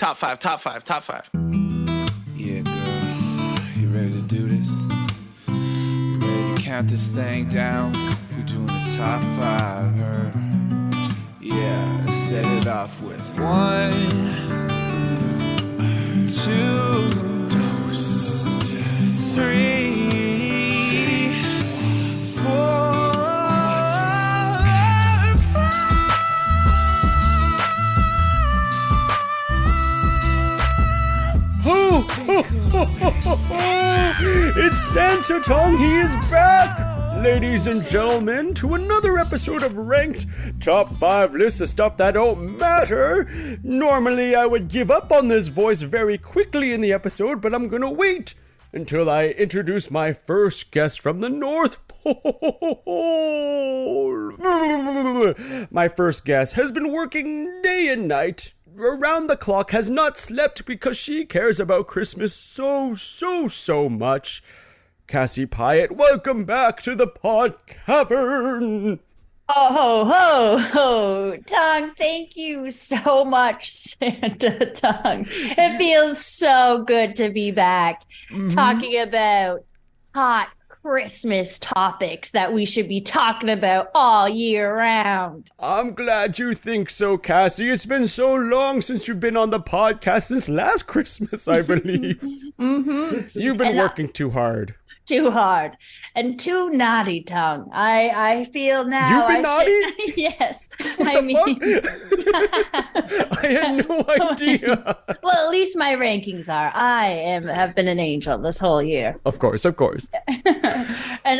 Top five, top five, top five. Yeah, girl. You ready to do this? You ready to count this thing down? We're doing the top five, her. Yeah, let's set it off with 1, 2, 3, 4. It's Santa Tuong, he is back! Ladies and gentlemen, to another episode of Ranked Top 5 List of Stuff That Don't Matter. Normally I would give up on this voice very quickly in the episode, but I'm gonna wait until I introduce my first guest from the North Pole. My first guest has been working day and night, around the clock, has not slept because she cares about Christmas so much. Cassie Pyatt, welcome back to the Pod Cavern. Oh, ho, ho, ho. Tuong, thank you so much, Santa Tuong. It feels so good to be back talking about hot Christmas topics that we should be talking about all year round. I'm glad you think so, Cassie. It's been so long since you've been on the podcast, since last Christmas, I believe. You've been working too hard. Too hard and too naughty, Tuong. I feel now. You've been naughty? Yes. I had no idea. Well, at least my rankings are. have been an angel this whole year. Of course. And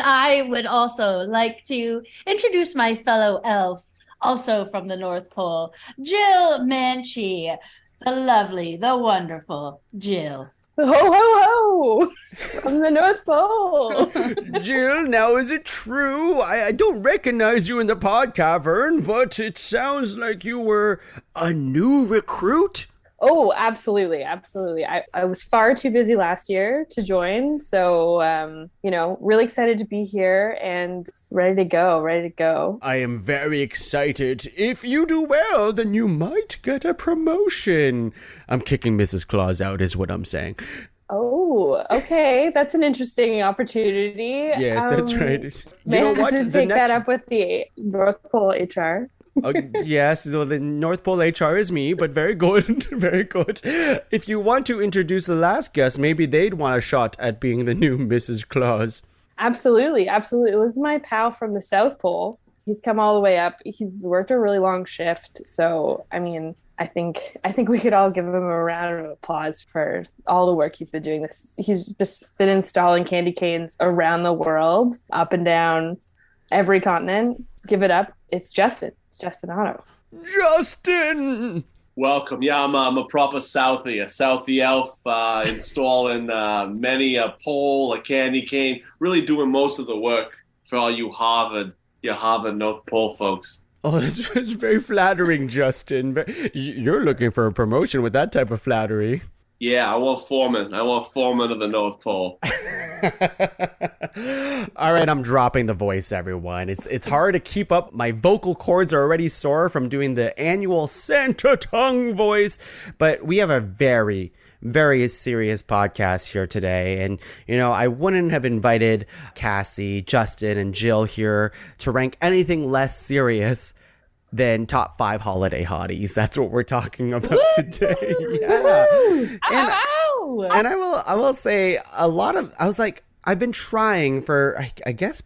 I would also like to introduce my fellow elf, also from the North Pole, Gillian Manchee, the lovely, the wonderful Jill. Ho, ho, ho! From the North Pole. Jill, now is it true? I don't recognize you in the pod cavern, but it sounds like you were a new recruit. Oh, absolutely. I was far too busy last year to join. So, really excited to be here and ready to go. I am very excited. If you do well, then you might get a promotion. I'm kicking Mrs. Claus out is what I'm saying. Oh, okay. That's an interesting opportunity. Yes, that's right. You know what? Take that up with the North Pole HR. Yes, so the North Pole HR is me, but very good, very good. If you want to introduce the last guest, maybe they'd want a shot at being the new Mrs. Claus. Absolutely. It was my pal from the South Pole. He's come all the way up. He's worked a really long shift. So, I mean, I think we could all give him a round of applause for all the work he's been doing. He's just been installing candy canes around the world, up and down every continent. Give it up. It's Justin. Justin Otto. Justin! Welcome. Yeah, I'm a proper Southie, a Southie elf, installing many a pole, a candy cane, really doing most of the work for all you Harvard North Pole folks. Oh, that's very flattering, Justin. You're looking for a promotion with that type of flattery. Yeah, I want foreman of the North Pole. All right, I'm dropping the voice, everyone. It's hard to keep up. My vocal cords are already sore from doing the annual Santa Tuong voice, but we have a very, very serious podcast here today. And, I wouldn't have invited Cassie, Justin, and Jill here to rank anything less serious than top 5 holiday hotties. That's what we're talking about today. Yeah. And I will say I've been trying for, I guess,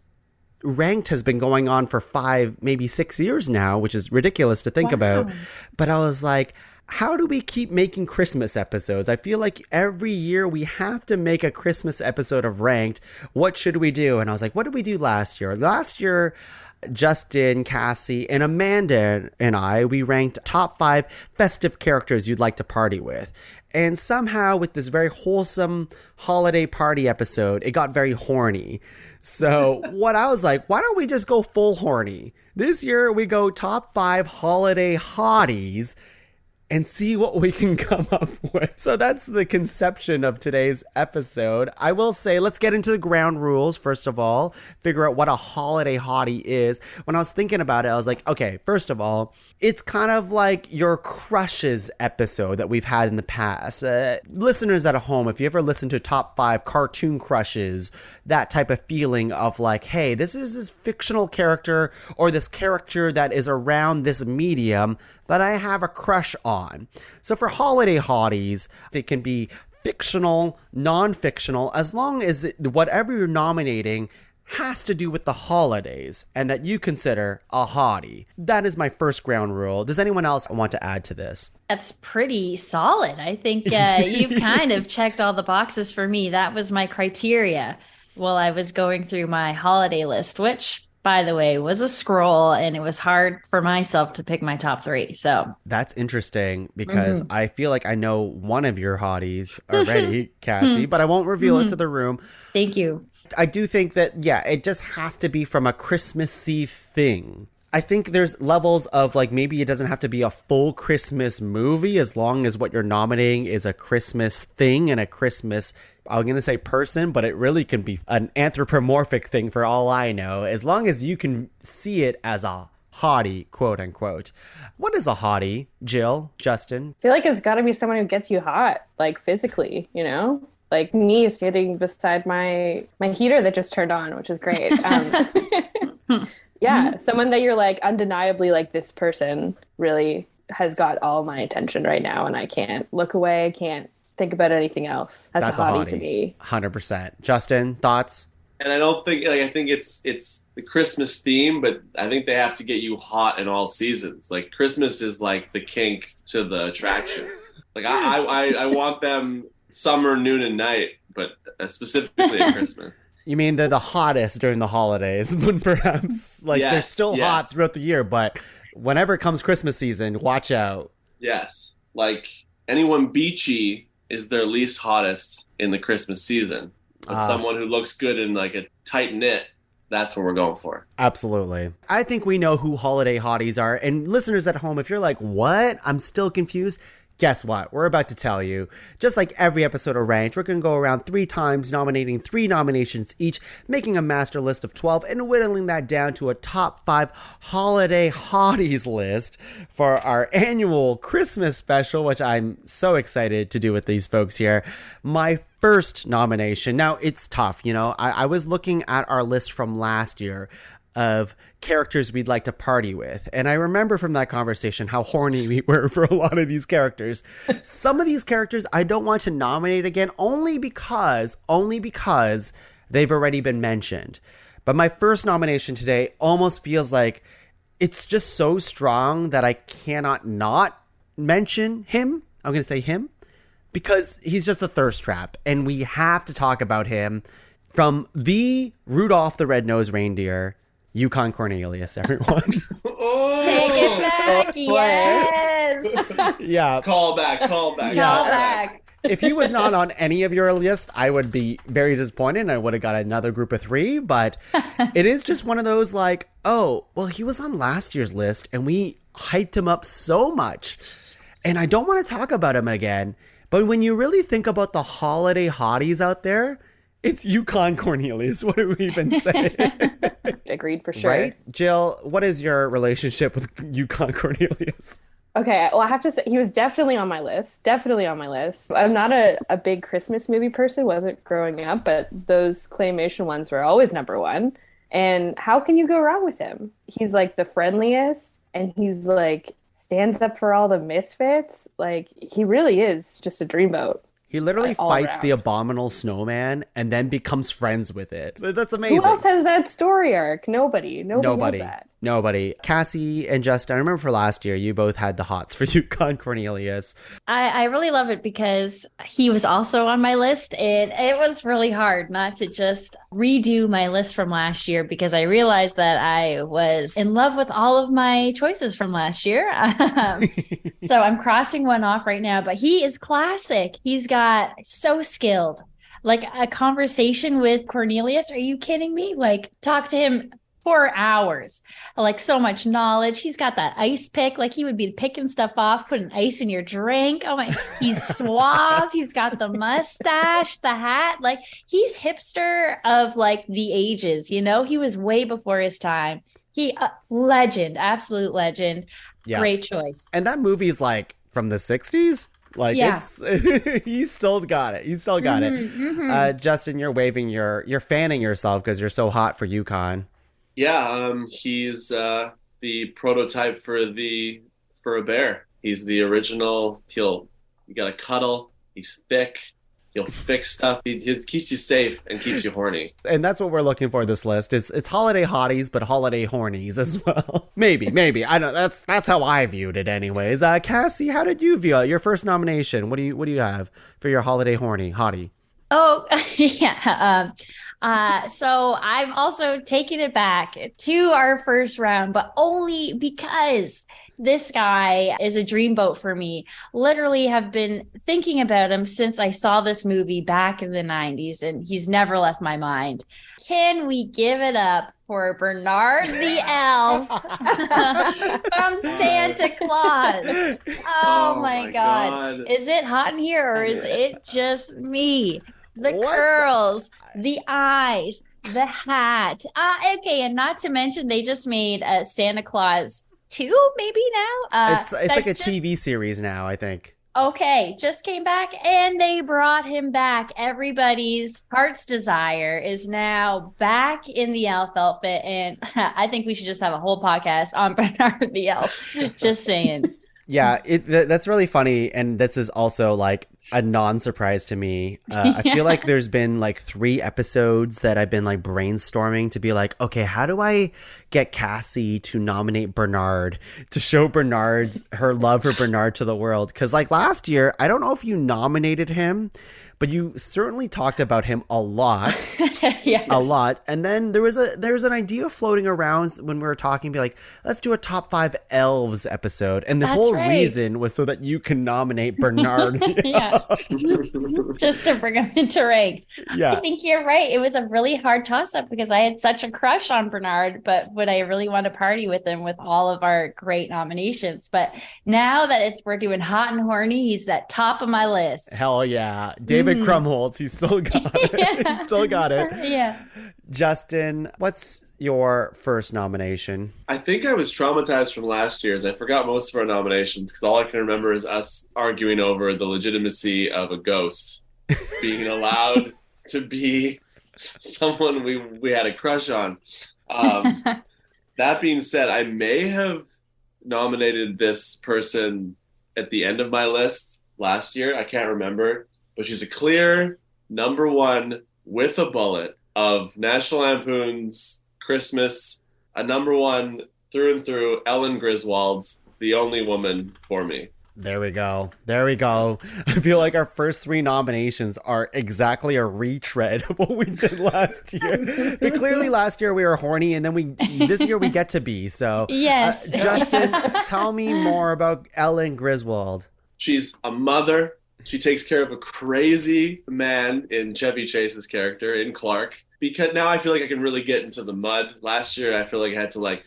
Ranked has been going on for 5, maybe 6 years now, which is ridiculous to think about. But I was like, how do we keep making Christmas episodes? I feel like every year we have to make a Christmas episode of Ranked. What should we do? And I was like, what did we do last year? Last year, Justin, Cassie, and Amanda and we ranked top 5 festive characters you'd like to party with. And somehow with this very wholesome holiday party episode, it got very horny. So what I was like, why don't we just go full horny? This year we go top 5 holiday hotties. and see what we can come up with. So that's the conception of today's episode. I will say, let's get into the ground rules first of all, figure out what a holiday hottie is. When I was thinking about it, I was like, okay, first of all, it's kind of like your crushes episode that we've had in the past. Listeners at home, if you ever listen to top 5 cartoon crushes, that type of feeling of like, hey, this is this fictional character or this character that is around this medium that I have a crush on. So for holiday hotties, it can be fictional, non-fictional, as long as whatever you're nominating has to do with the holidays and that you consider a hottie. That is my first ground rule. Does anyone else want to add to this? That's pretty solid. I think you've kind of checked all the boxes for me. That was my criteria while I was going through my holiday list, which, by the way, was a scroll, and it was hard for myself to pick my top 3. So that's interesting because I feel like I know one of your hotties already, Cassie, but I won't reveal it to the room. Thank you. I do think that, yeah, it just has to be from a Christmassy thing. I think there's levels of like maybe it doesn't have to be a full Christmas movie as long as what you're nominating is a Christmas thing and a Christmas, I'm going to say person, but it really can be an anthropomorphic thing for all I know, as long as you can see it as a hottie, quote unquote. What is a hottie, Jill, Justin? I feel like it's got to be someone who gets you hot, like physically, you know? Like me sitting beside my heater that just turned on, which is great. Yeah, someone that you're like undeniably like, this person really has got all my attention right now and I can't look away, I can't think about anything else. That's a hottie to me. 100%. Justin, thoughts? And I don't think, like, I think it's the Christmas theme, but I think they have to get you hot in all seasons. Like Christmas is like the kink to the attraction. Like I want them summer, noon, and night, but specifically at Christmas. You mean they're the hottest during the holidays, but perhaps like they're still hot throughout the year, but whenever it comes Christmas season, watch out. Yes. Like anyone beachy is their least hottest in the Christmas season. But someone who looks good in like a tight knit, that's what we're going for. Absolutely. I think we know who holiday hotties are. And listeners at home, if you're like, what? I'm still confused. Guess what? We're about to tell you. Just like every episode of Ranked, we're going to go around 3 times, nominating 3 nominations each, making a master list of 12, and whittling that down to a top 5 holiday hotties list for our annual Christmas special, which I'm so excited to do with these folks here. My first nomination. Now, it's tough, you know. I was looking at our list from last year of characters we'd like to party with. And I remember from that conversation how horny we were for a lot of these characters. Some of these characters I don't want to nominate again only because they've already been mentioned. But my first nomination today almost feels like it's just so strong that I cannot not mention him. I'm going to say him because he's just a thirst trap. And we have to talk about him from the Rudolph the Red-Nosed Reindeer, Yukon Cornelius, everyone. Take it back. Yes. Yeah. Call back. Call back. If he was not on any of your list, I would be very disappointed and I would have got another group of 3. But it is just one of those like, oh, well, he was on last year's list and we hyped him up so much. And I don't want to talk about him again. But when you really think about the holiday hotties out there, it's Yukon Cornelius. What do we even say? Agreed for sure. Right? Jill, what is your relationship with Yukon Cornelius? Okay, well, I have to say, he was definitely on my list. Definitely on my list. I'm not a big Christmas movie person, wasn't growing up, but those claymation ones were always number 1. And how can you go wrong with him? He's like the friendliest, and he's like stands up for all the misfits. Like, he really is just a dreamboat. He literally fights the abominable snowman and then becomes friends with it. That's amazing. Who else has that story arc? Nobody has that. Nobody. Cassie and Justin, I remember for last year, you both had the hots for Yukon Cornelius. I really love it because he was also on my list. And it was really hard not to just redo my list from last year because I realized that I was in love with all of my choices from last year. So I'm crossing one off right now, but he is classic. He's got so skilled. Like a conversation with Cornelius. Are you kidding me? Like talk to him for hours. Like so much knowledge. He's got that ice pick. Like he would be picking stuff off, putting ice in your drink. Oh my, he's suave. He's got the mustache, the hat. Like he's hipster of like the ages, you know, he was way before his time. He legend, absolute legend. Yeah. Great choice. And that movie's like from the 60s. Like Yeah. it's he's still got it. He's still got it. Justin, you're waving you're fanning yourself because you're so hot for Yukon. Yeah, he's the prototype for a bear. He's the original. You gotta cuddle. He's thick. He'll fix stuff. He keeps you safe and keeps you horny. And that's what we're looking for this list. It's holiday hotties, but holiday hornies as well. maybe. I don't. That's how I viewed it, anyways. Cassie, how did you view it? Your first nomination? What do you have for your holiday hottie? Oh, yeah. So I'm also taking it back to our first round, but only because this guy is a dreamboat for me. Literally have been thinking about him since I saw this movie back in the 90s, and he's never left my mind. Can we give it up for Bernard the Elf from Santa Claus? Oh my God. Is it hot in here or is it just me? The curls, the eyes, the hat. Okay, and not to mention they just made Santa Claus 2 maybe now. It's like a TV series now, I think. Okay, just came back and they brought him back. Everybody's heart's desire is now back in the elf outfit, and I think we should just have a whole podcast on Bernard the Elf. Just saying. Yeah, that's really funny, and this is also like a non-surprise to me. I feel like there's been like 3 episodes that I've been like brainstorming to be like, okay, how do I get Cassie to nominate Bernard, to show her love for Bernard to the world? Because like last year, I don't know if you nominated him, but you certainly talked about him a lot. Yes. A lot. And then there was an idea floating around when we were talking, be like, let's do a top 5 elves episode. And the whole reason was so that you can nominate Bernard. Just to bring him into ranked. Yeah. I think you're right. It was a really hard toss-up because I had such a crush on Bernard, but would I really want to party with him with all of our great nominations? But now that we're doing hot and horny, he's at top of my list. Hell yeah. David Krumholtz, he's still got it. He's still got it. Yeah. Justin, what's your first nomination? I think I was traumatized from last year's. I forgot most of our nominations because all I can remember is us arguing over the legitimacy of a ghost being allowed to be someone we had a crush on. That being said, I may have nominated this person at the end of my list last year. I can't remember, but she's a clear number 1 with a bullet of National Lampoon's Christmas, a number 1 through and through, Ellen Griswold, the only woman for me. There we go. I feel like our first 3 nominations are exactly a retread of what we did last year. But clearly last year we were horny, and then this year we get to be. So yes. Justin, tell me more about Ellen Griswold. She's a mother. She takes care of a crazy man in Chevy Chase's character, in Clark. Because now I feel like I can really get into the mud. Last year I feel like I had to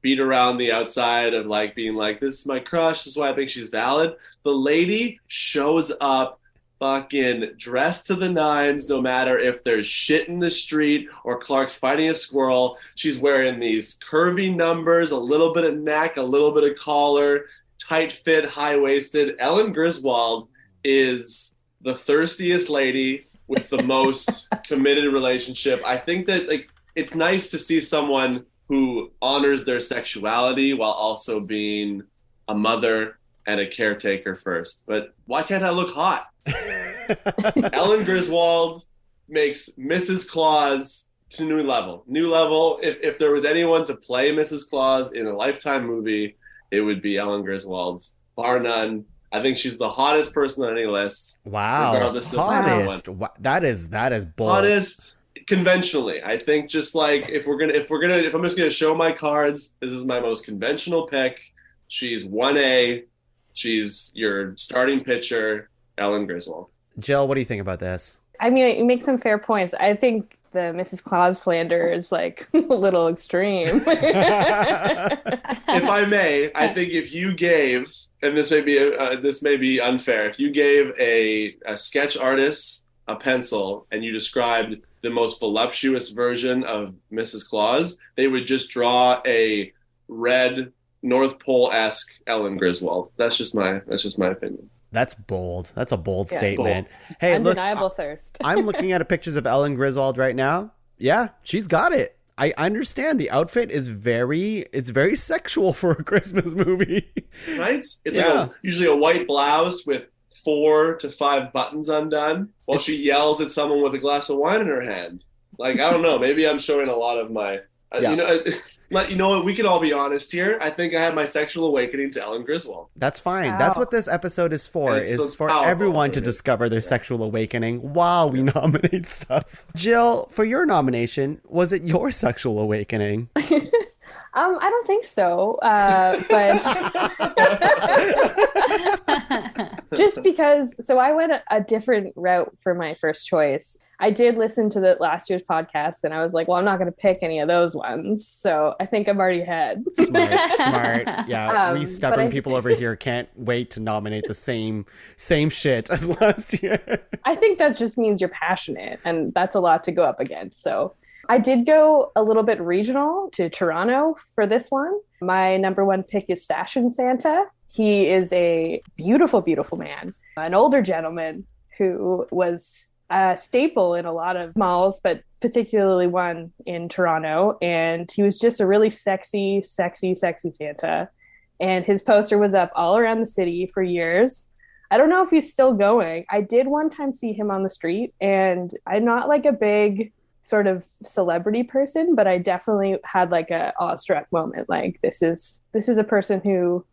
beat around the outside of like being like, this is my crush, this is why I think she's valid. The lady shows up fucking dressed to the nines, no matter if there's shit in the street or Clark's fighting a squirrel. She's wearing these curvy numbers, a little bit of neck, a little bit of collar, tight fit, high-waisted. Ellen Griswold is the thirstiest lady with the most committed relationship. I think that it's nice to see someone who honors their sexuality while also being a mother and a caretaker first. But why can't I look hot? Ellen Griswold makes Mrs. Claus to new level. New level. If there was anyone to play Mrs. Claus in a Lifetime movie, it would be Ellen Griswold, bar none. I think she's the hottest person on any list. Wow, hottest. That is bold. Hottest conventionally. I think just like if I'm just gonna show my cards, this is my most conventional pick. She's 1A. She's your starting pitcher, Ellen Griswold. Jill, what do you think about this? I mean, you make some fair points. I think the Mrs. Claus slander is like a little extreme. If I may, I think if you gave, and this may be unfair, if you gave a sketch artist a pencil and you described the most voluptuous version of Mrs. Claus, they would just draw a red North Pole-esque Ellen Griswold. That's just my opinion. That's bold. That's a bold statement. Bold. Hey, Undeniable look, thirst. I'm looking at pictures of Ellen Griswold right now. Yeah, she's got it. I understand the outfit is very sexual for a Christmas movie. Right? It's like usually a white blouse with 4 to 5 buttons undone while she yells at someone with a glass of wine in her hand. Like, I don't know. Maybe I'm showing a lot of my, you know what? We can all be honest here. I think I had my sexual awakening to Ellen Griswold. That's fine. Wow. That's what this episode is for. Is for powerful, everyone to discover their sexual awakening while we nominate stuff. Jill, for your nomination, was it your sexual awakening? I don't think so, but just because. So I went a different route for my first choice. I did listen to the last year's podcast, and I was like, well, I'm not going to pick any of those ones. So I think I'm already ahead. Smart. Yeah, we stubborn people over here can't wait to nominate the same shit as last year. I think that just means you're passionate, and that's a lot to go up against. So I did go a little bit regional to Toronto for this one. My number one pick is Fashion Santa. He is a beautiful, beautiful man, an older gentleman who was a staple in a lot of malls, but particularly one in Toronto. And he was just a really sexy, sexy, sexy Santa. And his poster was up all around the city for years. I don't know if he's still going. I did one time see him on the street, and I'm not like a big sort of celebrity person, but I definitely had like a awestruck moment. Like, this is a person who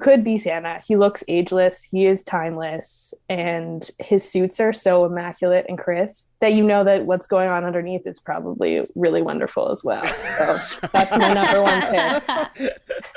could be Santa. He looks ageless. He is timeless. And his suits are so immaculate and crisp that you know that what's going on underneath is probably really wonderful as well. So that's my number one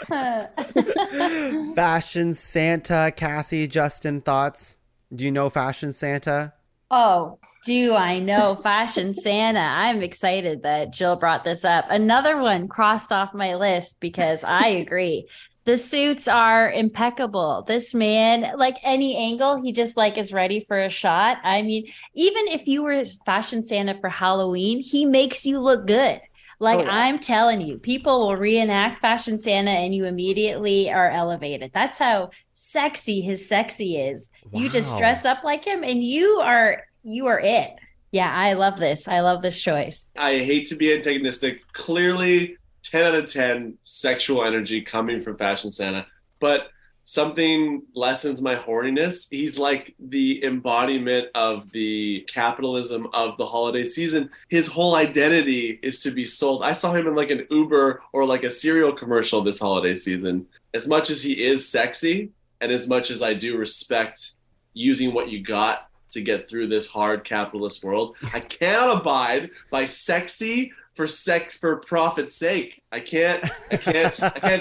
pick. Fashion Santa, Cassie, Justin, thoughts? Do you know Fashion Santa? Oh, do I know Fashion Santa? I'm excited that Jill brought this up. Another one crossed off my list because I agree. The suits are impeccable. This man, like any angle, he just like is ready for a shot. I mean, even if you were Fashion Santa for Halloween, he makes you look good. Like, oh, yeah. I'm telling you, people will reenact Fashion Santa and you immediately are elevated. That's how sexy his sexy is. Wow. You just dress up like him and you are it. Yeah, I love this. I love this choice. I hate to be antagonistic. Clearly, 10 out of 10 sexual energy coming from Fashion Santa, but something lessens my horniness. He's like the embodiment of the capitalism of the holiday season. His whole identity is to be sold. I saw him in like an Uber or like a cereal commercial this holiday season. As much as he is sexy, and as much as I do respect using what you got to get through this hard capitalist world, I can't abide by sexy for profit's sake. I can't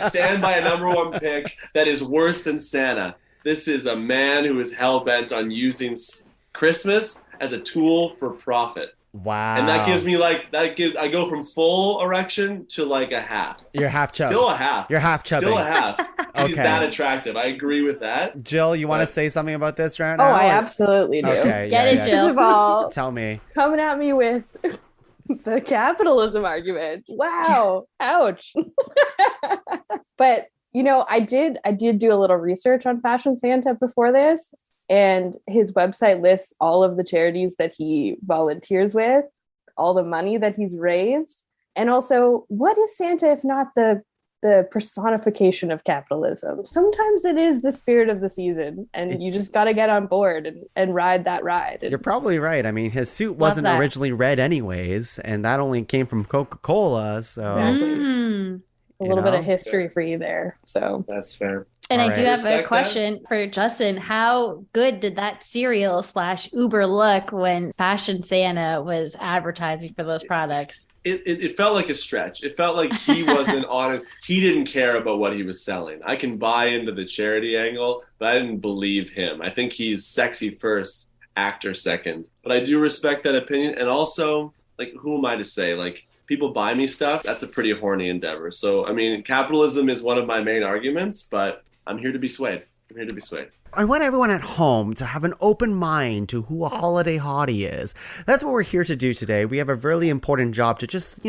stand by a number one pick that is worse than Santa. This is a man who is hell-bent on using Christmas as a tool for profit. Wow. And that gives me I go from full erection to like a half. You're half chubby. Still a half. You're half chubby. Still a half. Okay. He's that attractive. I agree with that. Jill, you want to say something about this right now? Oh, I absolutely do. Okay, Get it, Jill. First of all, tell me. Coming at me with the capitalism argument. Wow. Ouch. But, you know, I did do a little research on Fashion Santa before this, and his website lists all of the charities that he volunteers with, all the money that he's raised, and also, what is Santa if not the personification of capitalism? Sometimes it is the spirit of the season, and you just got to get on board and ride that ride. You're probably right. I mean, his suit wasn't originally red anyways, and that only came from Coca-Cola. So a little bit of history for you there. So that's fair. And I do have a question for Justin. How good did that cereal / Uber look when Fashion Santa was advertising for those products? It felt like a stretch. It felt like he wasn't honest. He didn't care about what he was selling. I can buy into the charity angle, but I didn't believe him. I think he's sexy first, actor second. But I do respect that opinion. And also, like, who am I to say? Like, people buy me stuff. That's a pretty horny endeavor. So, I mean, capitalism is one of my main arguments, but I'm here to be swayed. I'm here to be swayed. I want everyone at home to have an open mind to who a holiday hottie is. That's what we're here to do today. We have a really important job to just,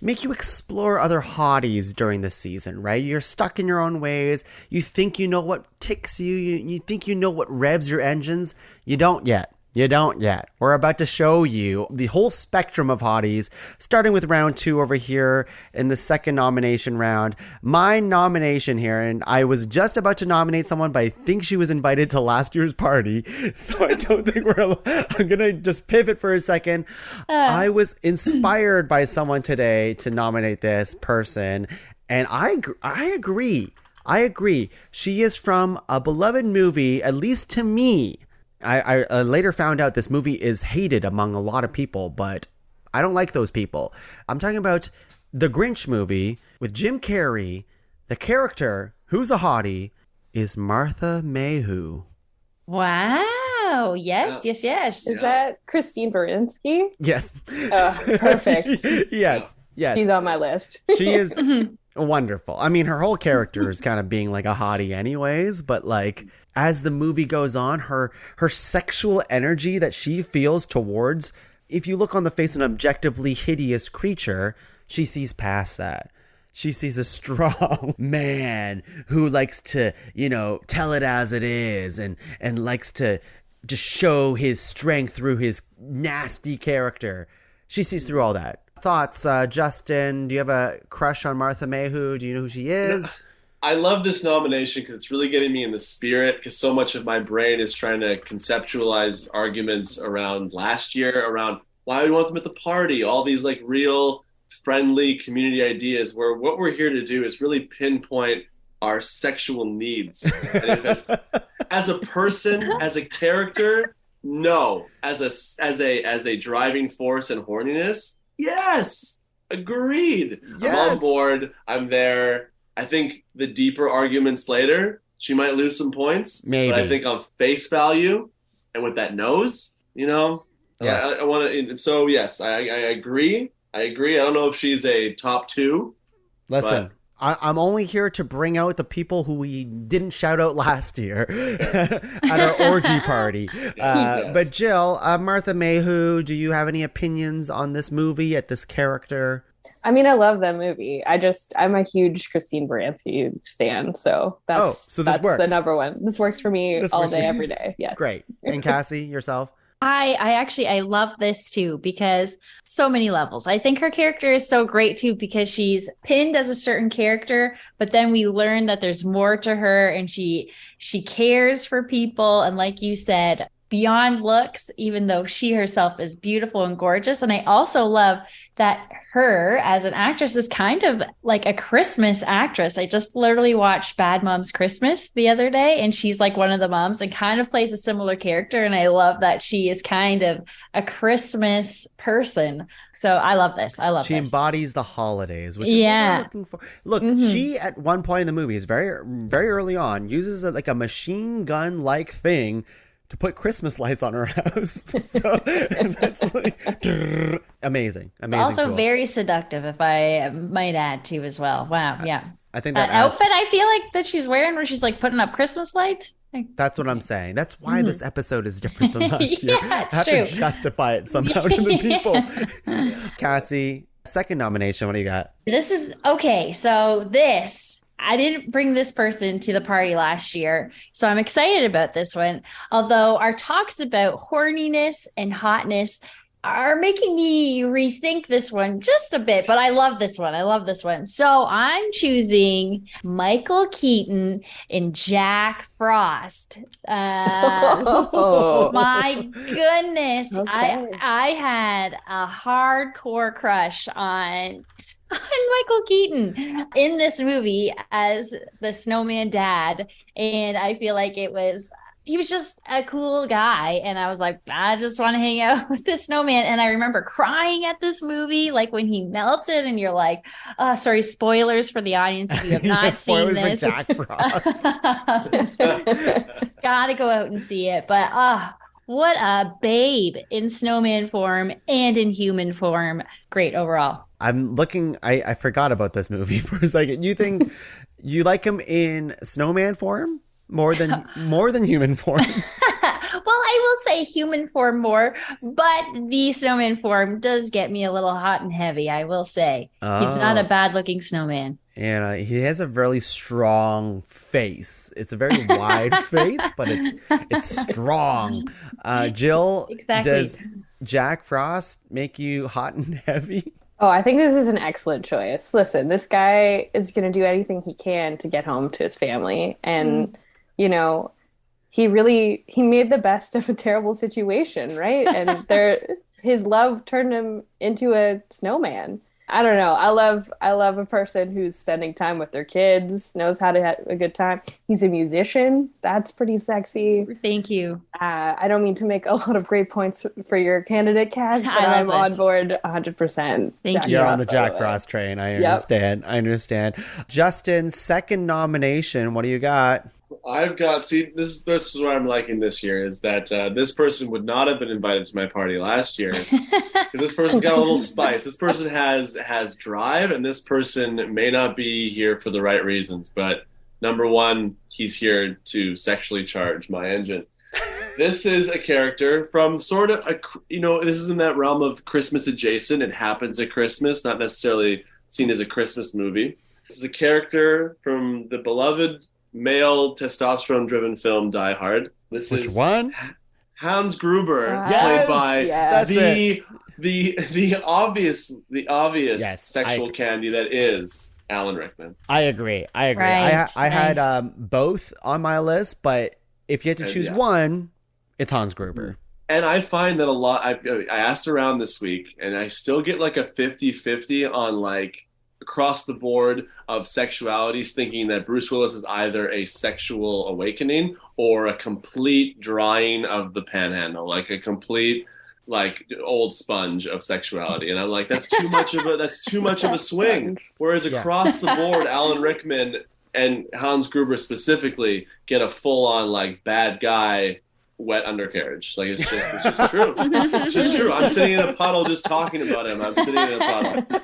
make you explore other hotties during the season, right? You're stuck in your own ways. You think you know what ticks you. You think you know what revs your engines. You don't yet. You don't yet. We're about to show you the whole spectrum of hotties, starting with round 2 over here in the second nomination round. My nomination here, and I was just about to nominate someone, but I think she was invited to last year's party, so I don't think I'm going to just pivot for a second. I was inspired by someone today to nominate this person, and I agree. I agree. She is from a beloved movie, at least to me. I later found out this movie is hated among a lot of people, but I don't like those people. I'm talking about the Grinch movie with Jim Carrey. The character, who's a hottie, is Martha Mayhew. Wow. Yes. Is that Christine Baranski? Yes. Perfect. Yes. She's on my list. She is wonderful. I mean, her whole character is kind of being like a hottie anyways, but like as the movie goes on, her sexual energy that she feels towards, if you look on the face of an objectively hideous creature, she sees past that. She sees a strong man who likes to, tell it as it is and likes to just show his strength through his nasty character. She sees through all that. Thoughts, Justin? Do you have a crush on Martha Mayhew? Do you know who she is? I love this nomination because it's really getting me in the spirit, because so much of my brain is trying to conceptualize arguments around last year, around why we want them at the party, all these like real friendly community ideas, where what we're here to do is really pinpoint our sexual needs. And as a person, as a character, no. As a driving force and horniness, yes, agreed. Yes. I'm on board. I'm there. I think the deeper arguments later, she might lose some points. Maybe. But I think on face value and with that nose, Yes. I want to. So yes, I agree. I don't know if she's a top 2. Listen, I'm only here to bring out the people who we didn't shout out last year at our orgy party. Yes. But Jill, Martha Mayhew, do you have any opinions on this movie, at this character? I mean, I love that movie. I'm a huge Christine Baranski stan, so that's works. the number one. This works for me all day, every day. Yes. Great. And Cassie, yourself? I love this too, because so many levels. I think her character is so great too, because she's pinned as a certain character, but then we learn that there's more to her, and she cares for people. And like you said, beyond looks, even though she herself is beautiful and gorgeous. And I also love that her as an actress is kind of like a Christmas actress. I just literally watched Bad Moms Christmas the other day, and she's like one of the moms and kind of plays a similar character. And I love that she is kind of a Christmas person. So I love this. She embodies the holidays, which is what we're looking for. Look, she at one point in the movie is very, very early on, uses a machine gun like thing to put Christmas lights on her house. So that's like amazing. Also tool. very seductive, if I might add to as well. Wow. Yeah. I think that outfit I feel like that she's wearing, where she's like putting up Christmas lights. That's what I'm saying. That's why this episode is different than last year. Yeah, it's I have true. to justify it somehow to the people. Cassie, second nomination. What do you got? This is okay. So I didn't bring this person to the party last year, so I'm excited about this one. Although our talks about horniness and hotness are making me rethink this one just a bit, but I love this one. So I'm choosing Michael Keaton in Jack Frost. My goodness. Okay. I had a hardcore crush on Michael Keaton in this movie as the snowman dad. And I feel like he was just a cool guy. And I was like, I just want to hang out with this snowman. And I remember crying at this movie, like when he melted, and you're like, sorry, spoilers for the audience if you have not seen this. For Jack Frost. Gotta go out and see it. But What a babe in snowman form and in human form. Great overall. I'm looking. I forgot about this movie for a second. You think you like him in snowman form more than human form? Well, I will say human form more, but the snowman form does get me a little hot and heavy, I will say. He's not a bad looking snowman. And he has a really strong face. It's a very wide face, but it's strong. Jill, Exactly. does Jack Frost make you hot and heavy? Oh, I think this is an excellent choice. Listen, this guy is going to do anything he can to get home to his family. And, you know, he made the best of a terrible situation, right? And his love turned him into a snowman. I don't know. I love a person who's spending time with their kids, knows how to have a good time. He's a musician. That's pretty sexy. Thank you. I don't mean to make a lot of great points for your candidate, Cass, but I love I'm this. on board 100%. Thank you. You're on the Frost, Jack by way. Frost train. I understand. Justin, second nomination. What do you got? I've got, see, this is what I'm liking this year is that this person would not have been invited to my party last year because this person's got a little spice. This person has drive, and this person may not be here for the right reasons. But number one, he's here to sexually charge my engine. This is a character from sort of this is in that realm of Christmas adjacent. It happens at Christmas, not necessarily seen as a Christmas movie. This is a character from the beloved male testosterone-driven film Die Hard. This Which is one? Hans Gruber, Yes, played by that's the obvious Yes, sexual candy that is Alan Rickman. I agree. Right, I had nice. both on my list, but if you had to choose Yeah. one, it's Hans Gruber. And I find that a lot, I asked around this week, and I still get like a 50-50 on like across the board of sexualities, thinking that Bruce Willis is either a sexual awakening or a complete drying of the panhandle, like a complete like old sponge of sexuality. And I'm like, that's too much of a swing. Whereas Yeah. across the board, Alan Rickman and Hans Gruber specifically get a full on like bad guy wet undercarriage. Like it's just true. It's just true. I'm sitting in a puddle just talking about him. I'm sitting in a puddle.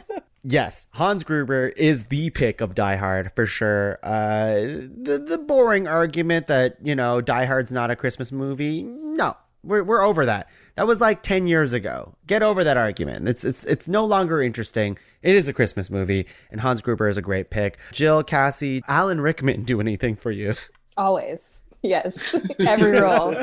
Yes, Hans Gruber is the pick of Die Hard for sure. The boring argument that, Die Hard's not a Christmas movie. No, we're over that. That was like 10 years ago. Get over that argument. It's no longer interesting. It is a Christmas movie, and Hans Gruber is a great pick. Jill, Cassie, Alan Rickman do anything for you? Always. Yes. Every role.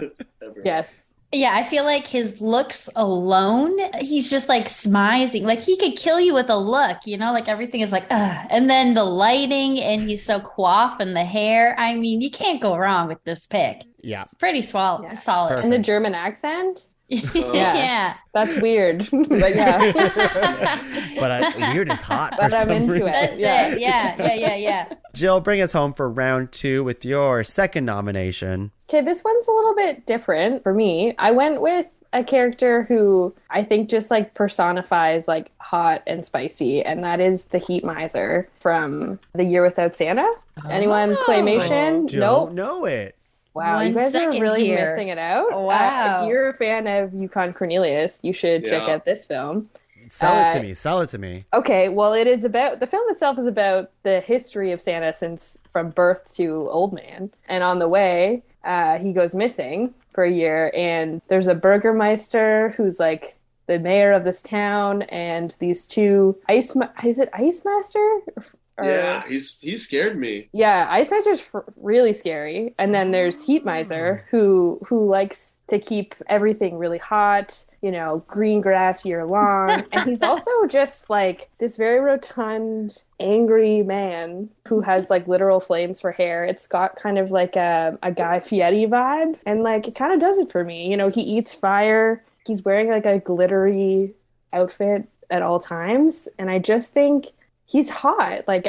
Yes. Yeah, I feel like his looks alone, he's just like smizing. Like he could kill you with a look, like everything is like, ugh. And then the lighting, and he's so coiffed, and the hair. I mean, you can't go wrong with this pick. Yeah. It's pretty solid. Perfect. And the German accent? Yeah. That's weird. But yeah. But weird is hot for But I'm some into reason. it. That's it. Yeah. Jill, bring us home for round 2 with your second nomination. Okay, this one's a little bit different for me. I went with a character who I think just like personifies like hot and spicy, and that is the Heat Miser from The Year Without Santa. Anyone claymation? Don't know it. Wow, you One guys are second really here. missing it out. Wow. If you're a fan of Yukon Cornelius, you should check Yeah. out this film. Sell it to me. Okay, well, the film itself is about the history of Santa since from birth to old man. And on the way, he goes missing for a year, and there's a Burgermeister who's like the mayor of this town, and these two is it Ice Master? Yeah, he scared me. Yeah, Ice Master's really scary. And then there's Heat Miser who likes to keep everything really hot, green grass year long. And he's also just like this very rotund, angry man who has like literal flames for hair. It's got kind of like a Guy Fieri vibe. And like it kind of does it for me. He eats fire. He's wearing like a glittery outfit at all times. And I just think he's hot. Like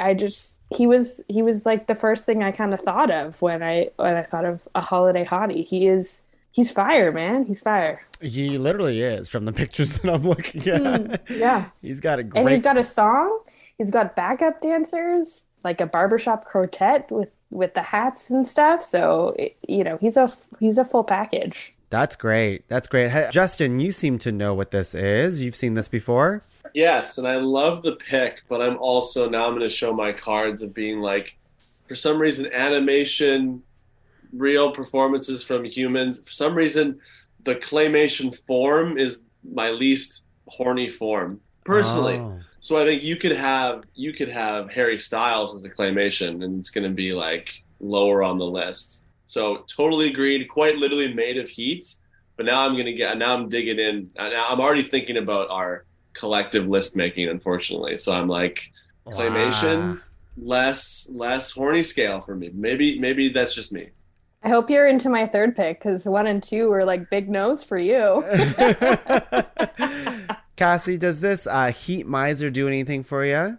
he was like the first thing I kind of thought of when I thought of a holiday hottie. He's fire, man. He's fire. He literally is from the pictures that I'm looking at. Yeah. He's got a great... And he's got a song. He's got backup dancers, like a barbershop quartet with with the hats and stuff. So he's a full package. That's great. That's great. Hey, Justin, you seem to know what this is. You've seen this before. Yes, and I love the pick, but I'm going to show my cards of being like, for some reason, animation, real performances from humans. For some reason, the claymation form is my least horny form, personally. Oh. So I think you could have Harry Styles as a claymation, and it's going to be like lower on the list. So totally agreed. Quite literally made of heat. But now I'm digging in. Now I'm already thinking about our collective list making, unfortunately. So I'm like, claymation, less horny scale for me. Maybe that's just me. I hope you're into my third pick, because 1 and 2 were like big no's for you. Cassie, does this heat miser do anything for you?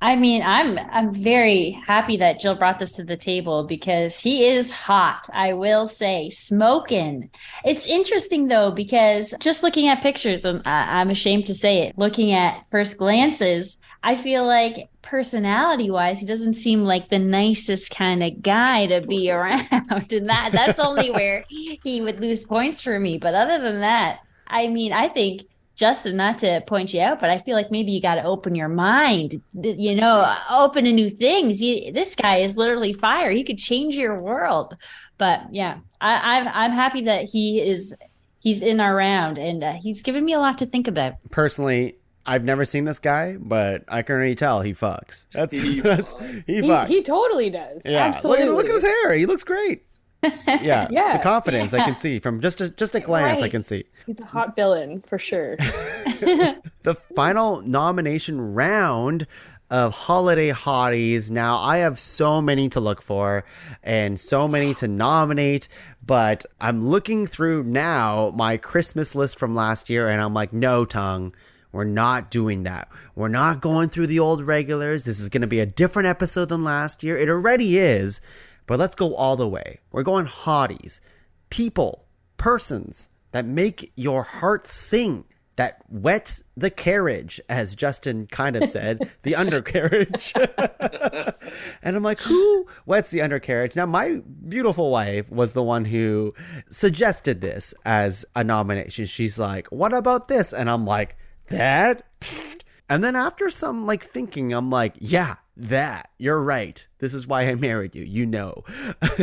I mean, I'm very happy that Jill brought this to the table because he is hot, I will say, smoking. It's interesting though, because just looking at pictures, and I'm ashamed to say it, looking at first glances, I feel like personality-wise, he doesn't seem like the nicest kind of guy to be around, and that's only where he would lose points for me. But other than that, I mean, I think. Justin, not to point you out, but I feel like maybe you got to open your mind, open to new things. This guy is literally fire. He could change your world. But yeah, I'm happy that he's in our round, and he's given me a lot to think about. Personally, I've never seen this guy, but I can already tell he fucks. He fucks. He totally does. Yeah, absolutely. Look at his hair. He looks great. Yeah, yeah, the confidence I can see from just a glance. Right. I can see he's a hot villain for sure. The final nomination round of Holiday Hotties. Now, I have so many to look for and so many to nominate, but I'm looking through now my Christmas list from last year, and I'm like, no, Tuong. We're not doing that. We're not going through the old regulars. This is going to be a different episode than last year. It already is. But let's go all the way. We're going hotties. People, persons that make your heart sing, that wet the carriage, as Justin kind of said, the undercarriage. And I'm like, who wets the undercarriage? Now, my beautiful wife was the one who suggested this as a nomination. She's like, what about this? And I'm like, that? Pfft. And then after some thinking, I'm like, yeah, that. You're right. This is why I married you.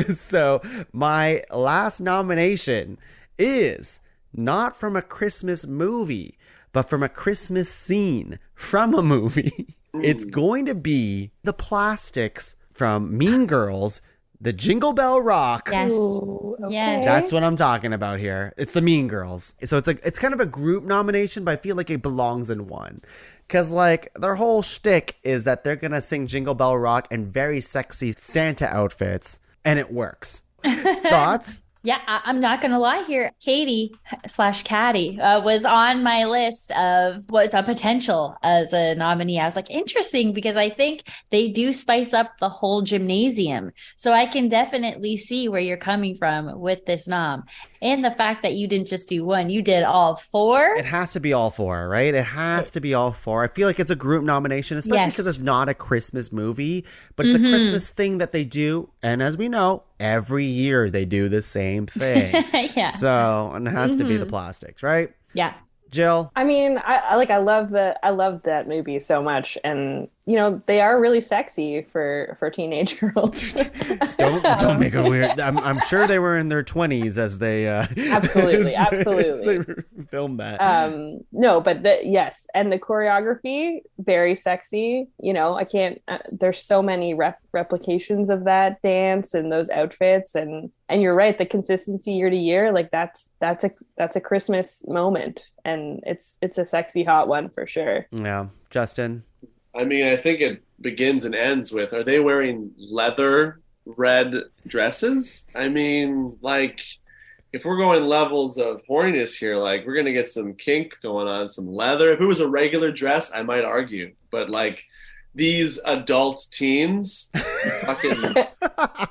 So my last nomination is not from a Christmas movie, but from a Christmas scene from a movie. It's going to be the plastics from Mean Girls, the Jingle Bell Rock. Yes. Ooh, okay. Yes. That's what I'm talking about here. It's the Mean Girls. So it's kind of a group nomination, but I feel like it belongs in one. Because, their whole shtick is that they're going to sing Jingle Bell Rock in very sexy Santa outfits, and it works. Thoughts? Yeah, I'm not going to lie here. Katie/Caddy was on my list was a potential as a nominee. I was like, interesting, because I think they do spice up the whole gymnasium. So I can definitely see where you're coming from with this nom. And the fact that you didn't just do one, you did all four. It has to be all four, right? It has to be all four. I feel like it's a group nomination, especially because it's not a Christmas movie, but it's a Christmas thing that they do. And as we know, every year they do the same thing. Yeah. So it has to be the plastics, right? Yeah. Jill? I mean, I love that movie so much, and they are really sexy for teenage girls. Don't make it weird. I'm sure they were in their 20s as they absolutely as they filmed that. No, but yes, and the choreography very sexy. I can't. There's so many replications of that dance and those outfits, and you're right. The consistency year to year, that's a Christmas moment. And it's a sexy hot one for sure. Yeah. Justin? I mean, I think it begins and ends with, are they wearing leather red dresses? I mean, if we're going levels of horniness here, we're going to get some kink going on, some leather. If it was a regular dress, I might argue. But these adult teens, fucking...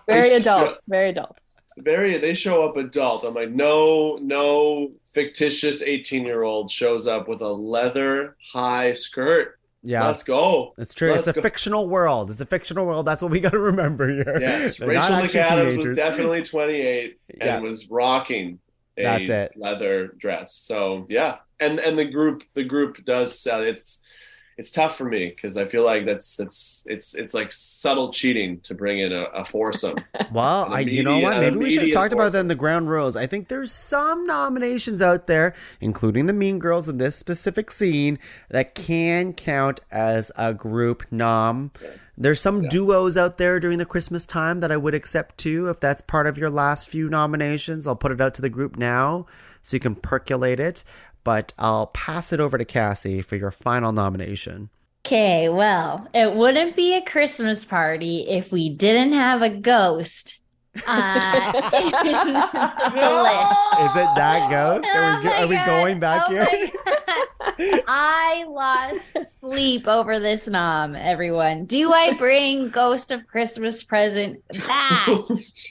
Very adult. They show up adult. I'm like, no fictitious 18-year-old shows up with a leather high skirt. Yeah. Let's go. It's true. Let's it's a go. fictional world. It's a fictional world. That's what we got to remember here. Yes, They're Rachel not actually McAdams was teenagers. definitely 28 and Yeah. was rocking That's a it. leather dress. So yeah, and the group does sell. It's tough for me because I feel like it's like subtle cheating to bring in a foursome. Well, you know what? Maybe we should have talked about that in the ground rules. I think there's some nominations out there, including the Mean Girls in this specific scene, that can count as a group nom. Yeah. There's some duos out there during the Christmas time that I would accept too. If that's part of your last few nominations, I'll put it out to the group now so you can percolate it. But I'll pass it over to Cassie for your final nomination. Okay, well, it wouldn't be a Christmas party if we didn't have a ghost in the list. Is it that ghost? Oh Are we my going God. back Oh here? my God. I lost sleep over this nom, everyone. Do I bring Ghost of Christmas Present back?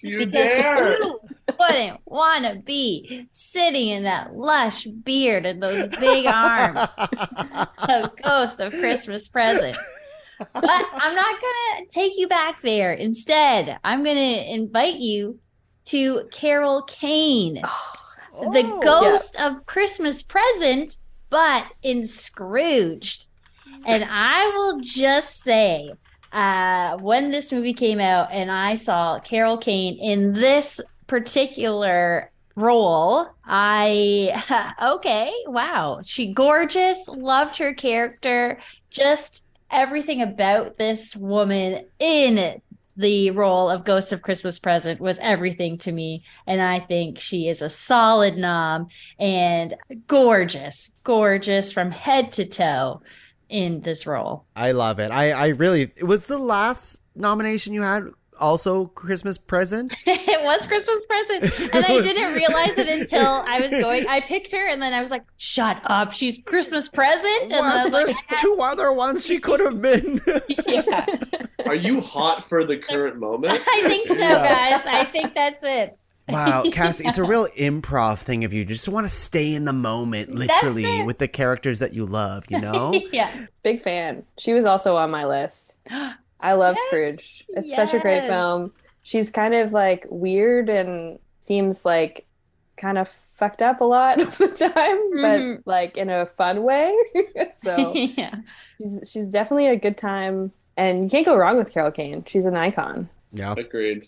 You Because dare! who wouldn't want to be sitting in that lush beard and those big arms of Ghost of Christmas Present? But I'm not going to take you back there. Instead, I'm going to invite you to Carol Kane, the Ghost of Christmas Present, but in Scrooged. And I will just say, when this movie came out and I saw Carol Kane in this particular role, okay, wow. She gorgeous, loved her character, just everything about this woman in the role of Ghost of Christmas Present was everything to me. And I think she is a solid nom and gorgeous from head to toe in this role. I love it. I really, it was the last nomination you had also Christmas Present? It was Christmas Present. And I didn't realize it until I picked her and then I was like, shut up. She's Christmas Present. And then I was There's like, two other ones she could have been. yeah. Are you hot for the current moment? I think so, guys. I think that's it. Wow, Cassie, it's a real improv thing of you. Just want to stay in the moment, literally, with the characters that you love, you know? Yeah. Big fan. She was also on my list. I love Scrooge. It's such a great film. She's kind of like weird and seems like kind of fucked up a lot of the time, but like in a fun way. So yeah. she's definitely a good time. And you can't go wrong with Carol Kane. She's an icon. Yeah. Agreed.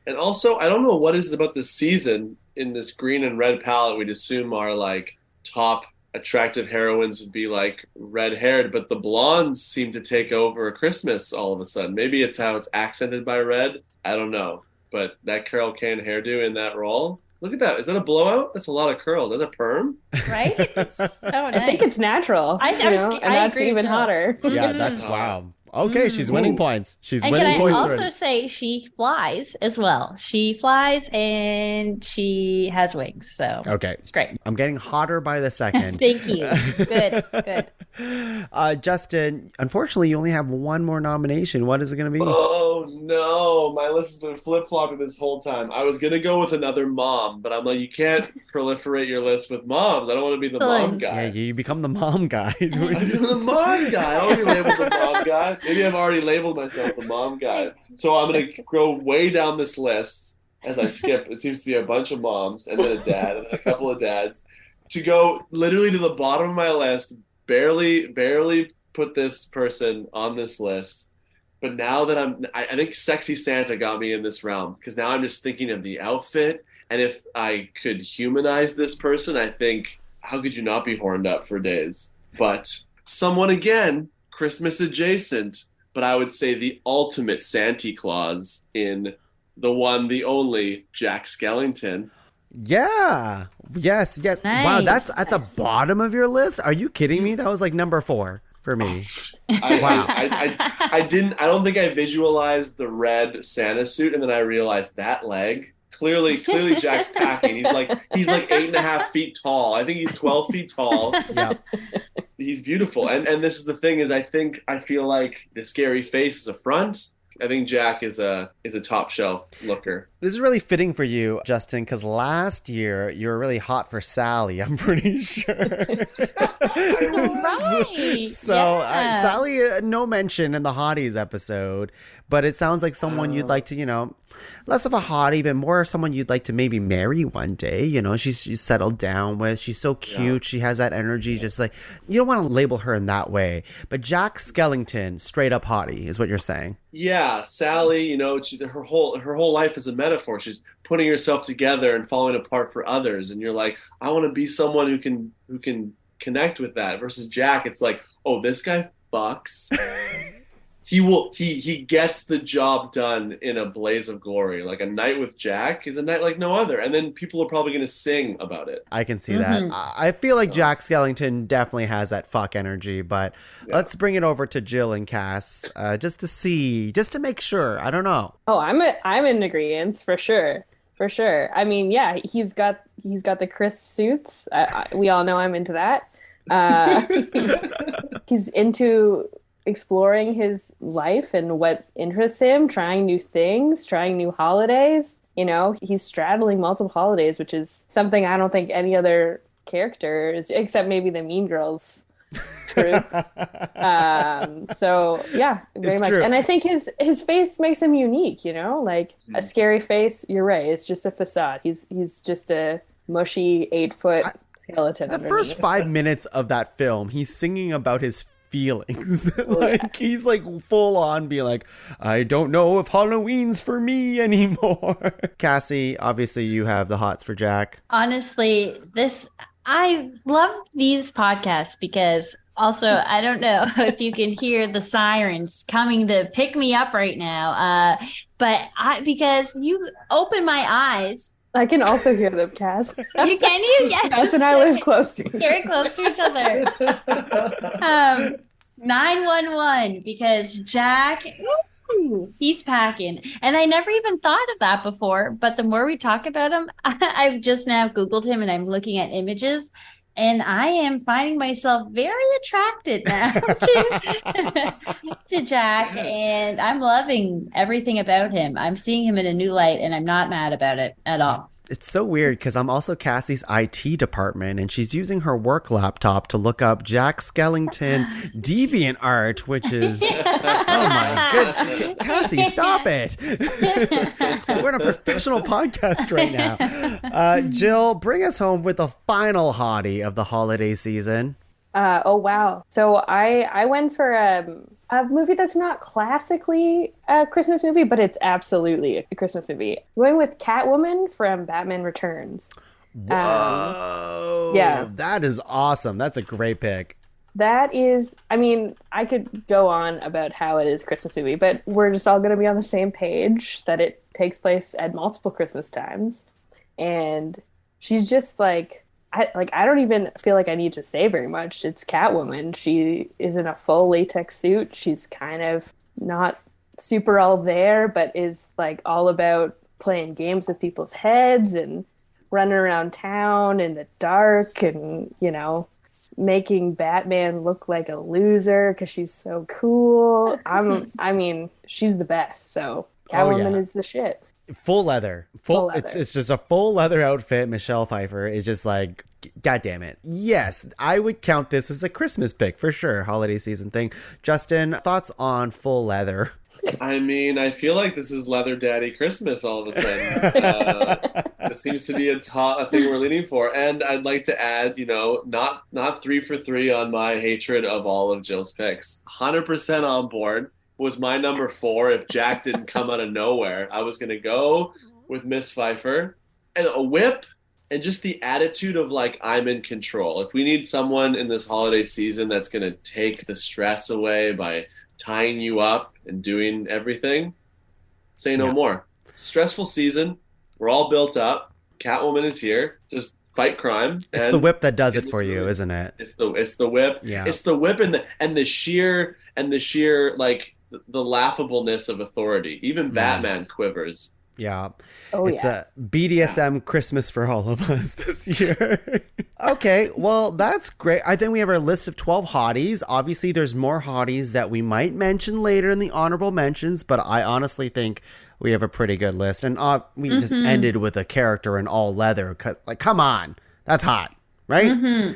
And also, I don't know what is about this season in this green and red palette we'd assume are like top attractive heroines would be like red-haired, but the blondes seem to take over Christmas all of a sudden. Maybe it's how it's accented by red. I don't know. But that Carol Kane hairdo in that role, look at that. Is that a blowout? That's a lot of curl. That's a perm? Right? It's so nice. I think it's natural. I that's agree, even Jill. hotter. Yeah, that's wow. Okay, she's winning points. She's And winning can I points also already. say she flies as well. She flies and she has wings. So Okay. it's great. I'm getting hotter by the second. Thank you. Good. Justin, unfortunately, you only have one more nomination. What is it going to be? Oh, no. My list has been flip-flopping this whole time. I was going to go with another mom, but I'm like, you can't proliferate your list with moms. I don't want to be the mom Yeah, guy. you become the mom guy. I'm the mom guy. I don't want to be labeled the mom guy. Maybe I've already labeled myself the mom guy. So I'm going to go way down this list as I skip. It seems to be a bunch of moms and then a dad and then a couple of dads. To go literally to the bottom of my list, barely put this person on this list. But now that I think Sexy Santa got me in this realm because now I'm just thinking of the outfit. And if I could humanize this person, I think, how could you not be horned up for days? But someone, again, Christmas adjacent, but I would say the ultimate Santa Claus in the one, the only Jack Skellington. Yeah. Yes. Nice. Wow, that's at the bottom of your list? Are you kidding me? That was like number 4 for me. Wow. I don't think I visualized the red Santa suit, and then I realized that leg. Clearly Jack's packing. He's like 8.5 feet tall. I think he's 12 feet tall. Yeah. He's beautiful. And this is the thing is I feel like the scary face is a front. I think Jack is a top shelf looker. This is really fitting for you, Justin, because last year you were really hot for Sally, I'm pretty sure. Right. Sally, no mention in the Hotties episode, but it sounds like someone you'd like to, less of a hottie, but more someone you'd like to maybe marry one day. She's settled down with. She's so cute. Yeah. She has that energy. Just like, you don't want to label her in that way. But Jack Skellington, straight up hottie, is what you're saying. Yeah, Sally, her whole life is a metaphor. She's putting herself together and falling apart for others. And you're like, I want to be someone who can connect with that. Versus Jack, it's like, oh, this guy fucks. He gets the job done in a blaze of glory. Like a night with Jack is a night like no other. And then people are probably going to sing about it. I can see that. I feel like Jack Skellington definitely has that fuck energy, but let's bring it over to Jill and Cass just to make sure. I don't know. Oh, I'm in agreement for sure. For sure. I mean, yeah, he's got the crisp suits. We all know I'm into that. He's into exploring his life and what interests him, trying new things, trying new holidays. He's straddling multiple holidays, which is something I don't think any other character is, except maybe the Mean Girls crew. So yeah, very much. True. And I think his face makes him unique, like a scary face. You're right. It's just a facade. He's just a mushy 8-foot skeleton. The first 5 minutes of that film, he's singing about his feelings. He's like full on being like, I don't know if Halloween's for me anymore. Cassie, obviously you have the hots for Jack. Honestly, I love these podcasts because also, I don't know if you can hear the sirens coming to pick me up right now. Because you open my eyes. I can also hear them, Cass. Can you? Yes. Cass and I live close to each other. Very close to each other. 911, because Jack, he's packing. And I never even thought of that before. But the more we talk about him, I've just now Googled him and I'm looking at images. And I am finding myself very attracted now to Jack. Yes. And I'm loving everything about him. I'm seeing him in a new light and I'm not mad about it at all. It's so weird because I'm also Cassie's IT department and she's using her work laptop to look up Jack Skellington DeviantArt, which is, oh my good. Cassie, stop it. We're in a professional podcast right now. Jill, bring us home with the final hottie of the holiday season. Oh, wow. So I went for a movie that's not classically a Christmas movie, but it's absolutely a Christmas movie. Going with Catwoman from Batman Returns. Whoa. Yeah. That is awesome. That's a great pick. That is, I mean, I could go on about how it is a Christmas movie, but we're just all going to be on the same page that it takes place at multiple Christmas times. And she's just I don't even feel like I need to say very much. It's Catwoman. She is in a full latex suit. She's kind of not super all there, but is like all about playing games with people's heads and running around town in the dark and, making Batman look like a loser because she's so cool. I mean, she's the best. So Catwoman is the shit. Full leather. It's just a full leather outfit. Michelle Pfeiffer is just like, God damn it. Yes, I would count this as a Christmas pick for sure. Holiday season thing. Justin, thoughts on full leather? I mean, I feel like this is Leather Daddy Christmas all of a sudden. It seems to be a thing we're leaning for. And I'd like to add, not 3 for 3 on my hatred of all of Jill's picks. 100% on board. Was my number 4 if Jack didn't come out of nowhere. I was going to go with Miss Pfeiffer and a whip and just the attitude of like, I'm in control. If we need someone in this holiday season that's going to take the stress away by tying you up and doing everything, say no more. It's a stressful season. We're all built up. Catwoman is here. Just fight crime. It's the whip that does it for you, isn't it? It's the whip. Yeah. It's the whip and the sheer like the laughableness of authority. Even Batman quivers Yeah. Oh, it's yeah. a BDSM Christmas for all of us this year. Okay, well, that's great. I think we have our list of 12 hotties. Obviously, there's more hotties that we might mention later in the honorable mentions, but I honestly think we have a pretty good list. And we just ended with a character in all leather. Like, come on. That's hot. Right?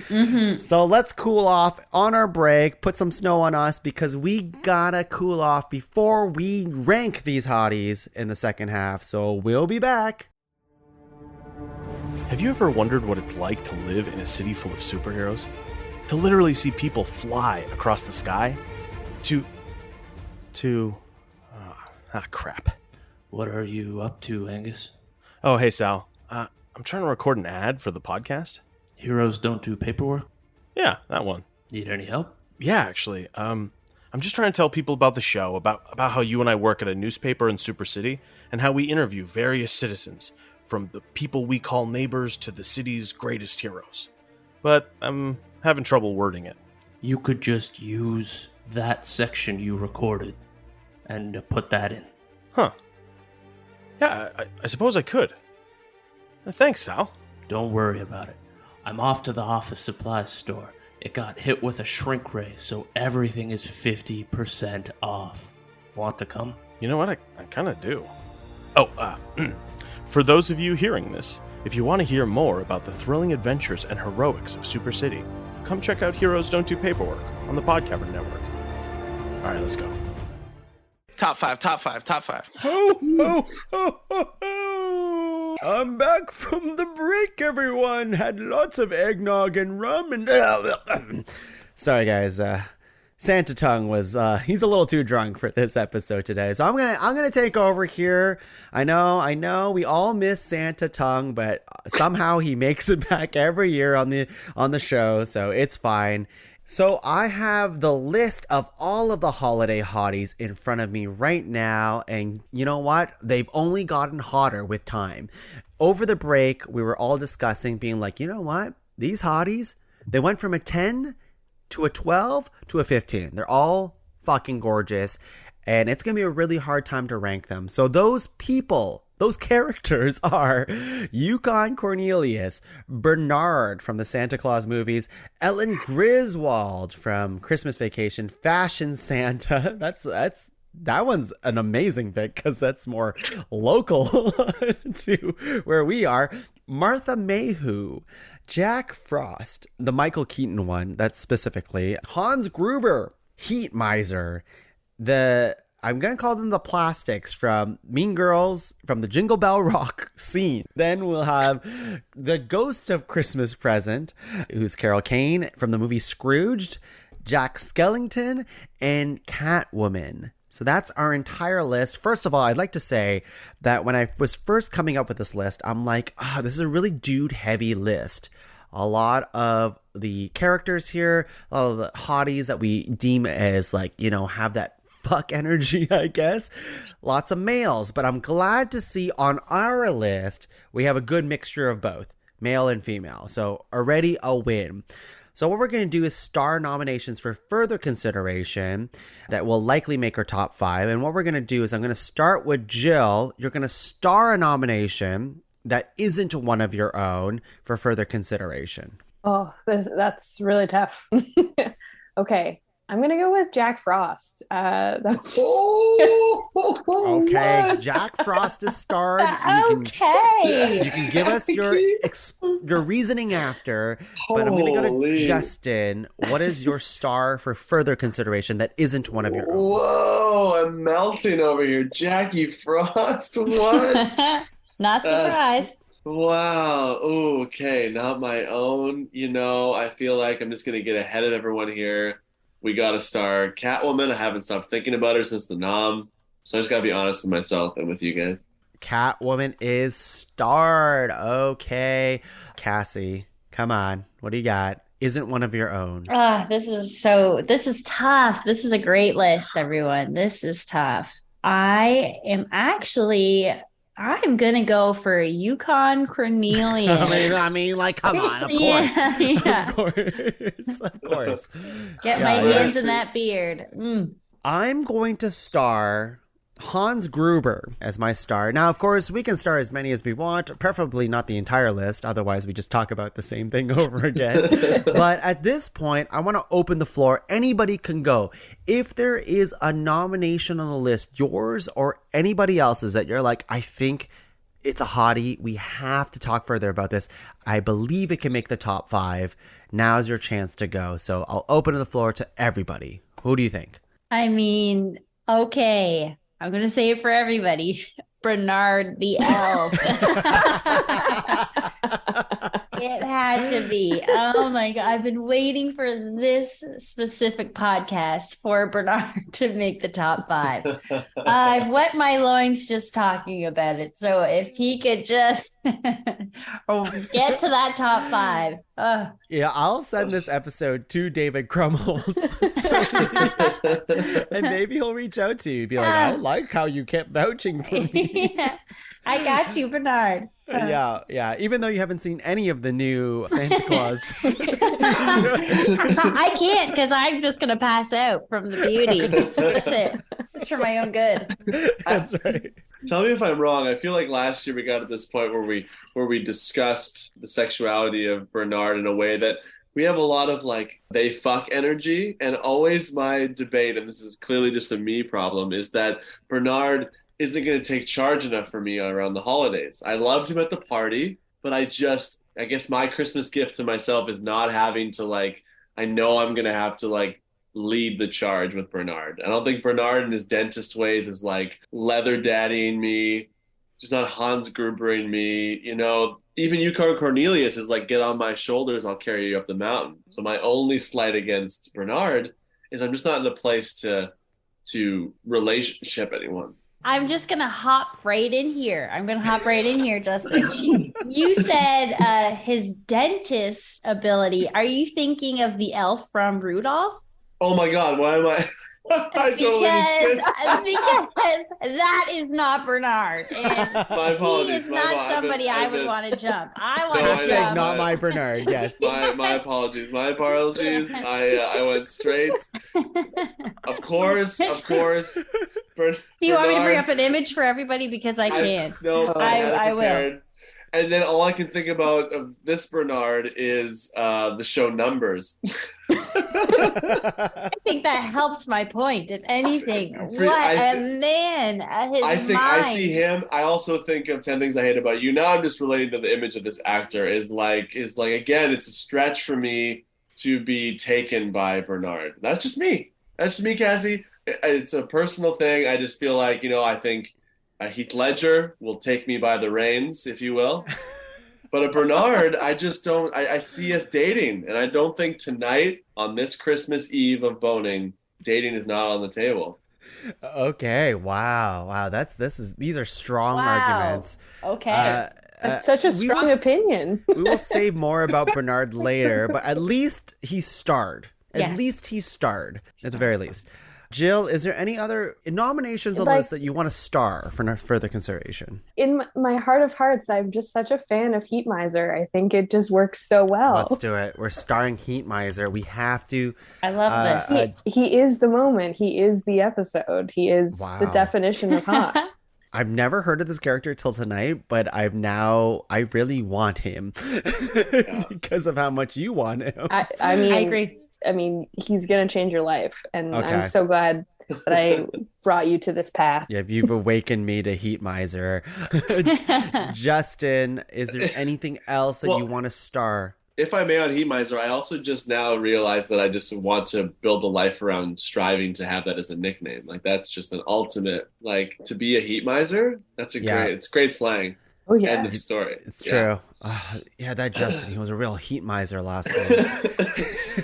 So let's cool off on our break, put some snow on us because we gotta cool off before we rank these hotties in the second half. So we'll be back. Have you ever wondered what it's like to live in a city full of superheroes? To literally see people fly across the sky? Crap. What are you up to, Angus? Oh, hey, Sal. I'm trying to record an ad for the podcast. Heroes don't do paperwork? Yeah, that one. Need any help? Yeah, actually. I'm just trying to tell people about the show, about how you and I work at a newspaper in Super City, and how we interview various citizens, from the people we call neighbors to the city's greatest heroes. But I'm having trouble wording it. You could just use that section you recorded and put that in. Huh. Yeah, I suppose I could. Thanks, Sal. Don't worry about it. I'm off to the office supplies store. It got hit with a shrink ray, so everything is 50% off. Want to come? You know what? I kind of do. Oh, for those of you hearing this, if you want to hear more about the thrilling adventures and heroics of Super City, come check out Heroes Don't Do Paperwork on the Podcaster Network. All right, let's go. Top five. Ho, ho, ho, ho, ho. I'm back from the break, everyone. Had lots of eggnog and rum and... Sorry, guys. Santa Tongue was... he's a little too drunk for this episode today. So I'm gonna take over here. I know. We all miss Santa Tongue, but somehow he makes it back every year on the show, so it's fine. So I have the list of all of the holiday hotties in front of me right now, and you know what? They've only gotten hotter with time. Over the break, we were all discussing being like, you know what? These hotties, they went from a 10 to a 12 to a 15. They're all fucking gorgeous, and it's going to be a really hard time to rank them. So those people... those characters are Yukon Cornelius, Bernard from the Santa Claus movies, Ellen Griswold from Christmas Vacation, Fashion Santa. That one's an amazing pick because that's more local to where we are. Martha Mayhew, Jack Frost, the Michael Keaton one, that's specifically. Hans Gruber, Heat Miser, I'm going to call them the Plastics from Mean Girls, from the Jingle Bell Rock scene. Then we'll have the Ghost of Christmas Present, who's Carol Kane from the movie Scrooged, Jack Skellington, and Catwoman. So that's our entire list. First of all, I'd like to say that when I was first coming up with this list, I'm like, this is a really dude-heavy list. A lot of the characters here, a lot of the hotties that we deem as have that fuck energy, I guess. Lots of males, but I'm glad to see on our list we have a good mixture of both, male and female. So already a win. So what we're going to do is star nominations for further consideration that will likely make our top 5. And what we're going to do is I'm going to start with Jill. You're going to star a nomination that isn't one of your own for further consideration. Oh, that's really tough. Okay. I'm going to go with Jack Frost. Okay, Jack Frost is starred. You can give us your reasoning after, but I'm going to go to Justin. What is your star for further consideration that isn't one of your own? Whoa, I'm melting over here. Jackie Frost? What? Not surprised. Wow. Okay, not my own. I feel like I'm just going to get ahead of everyone here. We got to star Catwoman. I haven't stopped thinking about her since the nom. So I just got to be honest with myself and with you guys. Catwoman is starred. Okay. Cassie, come on. What do you got? Isn't one of your own. This is tough. This is a great list, everyone. This is tough. I'm going to go for Yukon Cornelius. Come on, of course. Yeah. Of course. Get my hands in that beard. I'm going to star Hans Gruber as my star. Now, of course, we can star as many as we want, preferably not the entire list. Otherwise, we just talk about the same thing over again. But at this point, I want to open the floor. Anybody can go. If there is a nomination on the list, yours or anybody else's that you're like, I think it's a hottie, we have to talk further about this, I believe it can make the top 5, now's your chance to go. So I'll open the floor to everybody. Who do you think? I mean, okay, I'm going to say it for everybody. Bernard the elf. It had to be. Oh my God. I've been waiting for this specific podcast for Bernard to make the top 5. I've wet my loins just talking about it. So if he could just get to that top 5. Yeah, I'll send this episode to David Crumholtz. And maybe he'll reach out to you. Be like, I like how you kept vouching for me. Yeah, I got you, Bernard. Yeah. Even though you haven't seen any of the new Santa Claus. I can't because I'm just going to pass out from the beauty. That's it. It's for my own good. That's right. Tell me if I'm wrong. I feel like last year we got to this point where we discussed the sexuality of Bernard in a way that we have a lot of like they fuck energy. And always my debate, and this is clearly just a me problem, is that Bernard isn't going to take charge enough for me around the holidays. I loved him at the party, but I guess my Christmas gift to myself is not having to like, I know I'm going to have to like lead the charge with Bernard. I don't think Bernard in his dentist ways is like leather daddying me, just not Hans Grubering me. You know, even Yukon Cornelius is like, get on my shoulders, I'll carry you up the mountain. So my only slight against Bernard is I'm just not in a place to relationship anyone. I'm just going to hop right in here. Justin. You said his dentist ability. Are you thinking of the elf from Rudolph? Oh my God, why am I? I because that is not Bernard. And my apologies. He is not somebody I would want to jump. I want to jump. Not my Bernard, yes. My apologies. I went straight. Of course. Do you want me to bring up an image for everybody? Because I can. I will. And then all I can think about of this Bernard is the show Numbers. I think that helps my point. If anything, man! I see him. I also think of 10 Things I Hate About You. Now I'm just relating to the image of this actor. Is like again, it's a stretch for me to be taken by Bernard. That's just me. Cassie. It's a personal thing. I just feel like I think Heath Ledger will take me by the reins, if you will. But a Bernard, I just don't. I see us dating, and I don't think tonight on this Christmas Eve of boning, dating is not on the table. Okay. Wow. These are strong arguments. Okay. That's such a strong opinion. We will say more about Bernard later, but at least he starred. At least he starred, at the very least. Jill, is there any other nominations on the list that you want to star for further consideration? In my heart of hearts, I'm just such a fan of Heat Miser. I think it just works so well. Let's do it. We're starring Heat Miser. We have to. I love this. He is the moment. He is the episode. He is the definition of hot. I've never heard of this character till tonight, but I really want him because of how much you want him. I mean, I agree. I mean, he's going to change your life. And Okay. I'm so glad that I brought you to this path. Yeah, you've awakened me to Heat Miser. Justin, is there anything else that you want to star? If I may, on Heat Miser, I also just now realized that I just want to build a life around striving to have that as a nickname. Like, that's just an ultimate, like, to be a Heat Miser, it's great slang. Oh, yeah. End of story. It's true. That Justin, he was a real Heat Miser last night.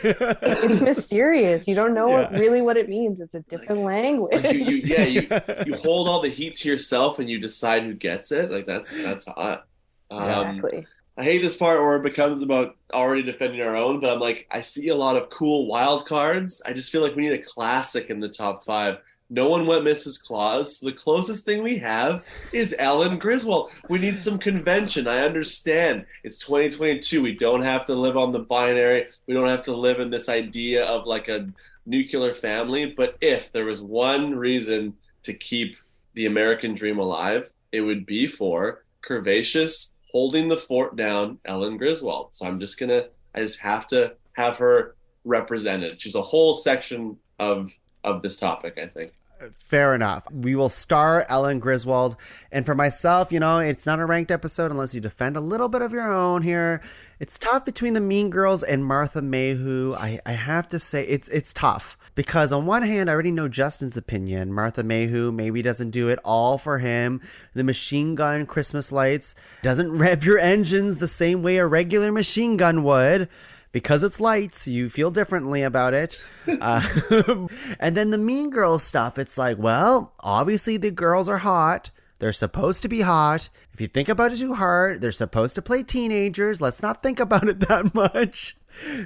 It's mysterious. You don't know what it means. It's a different language. Like you hold all the heat to yourself and you decide who gets it. Like, that's hot. Exactly. I hate this part where it becomes about already defending our own, but I'm like, I see a lot of cool wild cards. I just feel like we need a classic in the top 5. No one went Mrs. Claus. So the closest thing we have is Ellen Griswold. We need some convention. I understand. It's 2022. We don't have to live on the binary. We don't have to live in this idea of like a nuclear family. But if there was one reason to keep the American Dream alive, it would be for curvaceous, holding the fort down, Ellen Griswold. So I just have to have her represented. She's a whole section of this topic, I think. Fair enough. We will star Ellen Griswold. And for myself, it's not a ranked episode unless you defend a little bit of your own here. It's tough between the Mean Girls and Martha Mayhew. I have to say it's tough. Because on one hand, I already know Justin's opinion. Martha Mayhew maybe doesn't do it all for him. The machine gun Christmas lights doesn't rev your engines the same way a regular machine gun would. Because it's lights, you feel differently about it. And then the Mean Girls stuff, it's like, well, obviously the girls are hot. They're supposed to be hot. If you think about it too hard, they're supposed to play teenagers. Let's not think about it that much.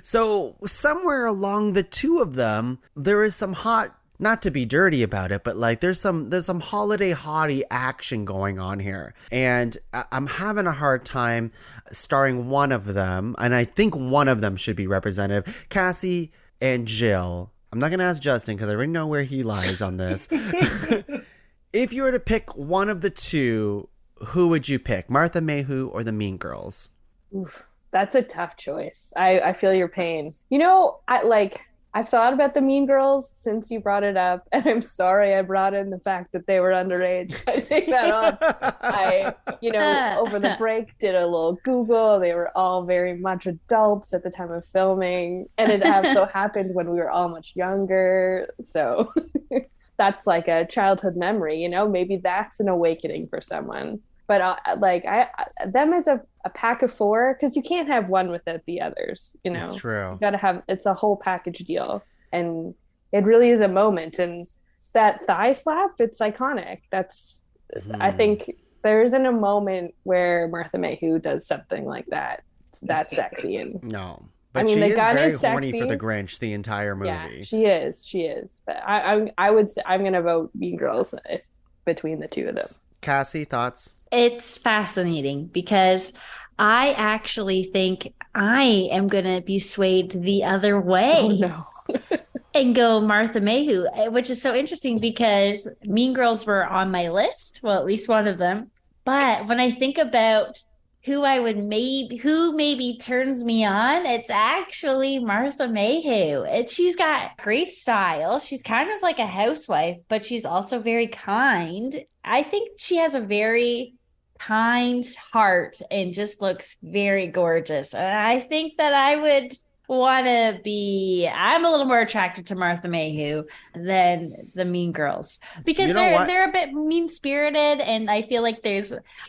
So somewhere along the two of them, there is some hot, not to be dirty about it, but like there's some holiday hottie action going on here. And I'm having a hard time starring one of them. And I think one of them should be representative. Cassie and Jill. I'm not going to ask Justin because I already know where he lies on this. If you were to pick one of the two, who would you pick? Martha Mayhew or the Mean Girls? Oof, that's a tough choice. I feel your pain. I've thought about the Mean Girls since you brought it up, and I'm sorry I brought in the fact that they were underage. I take that off. Over the break, did a little Google. They were all very much adults at the time of filming, and it so happened when we were all much younger. So that's like a childhood memory, maybe that's an awakening for someone. But them as a pack of four, because you can't have one without the others. It's true. You gotta have, it's a whole package deal, and it really is a moment. And that thigh slap, it's iconic. I think there isn't a moment where Martha Mayhew does something like that. That's sexy. And no, but she is very horny for the Grinch the entire movie. Yeah, she is. But I would say I'm gonna vote Mean Girls between the two of them. Cassie, thoughts? It's fascinating because I actually think I am going to be swayed the other way. Oh, no. And go Martha Mayhew, which is so interesting because Mean Girls were on my list. Well, at least one of them. But when I think about who maybe turns me on, it's actually Martha Mayhew. She's got great style. She's kind of like a housewife, but she's also very kind. I think she has a very kind heart and just looks very gorgeous. And I think that I would I'm a little more attracted to Martha Mayhew than the Mean Girls because they're a bit mean-spirited, and I feel like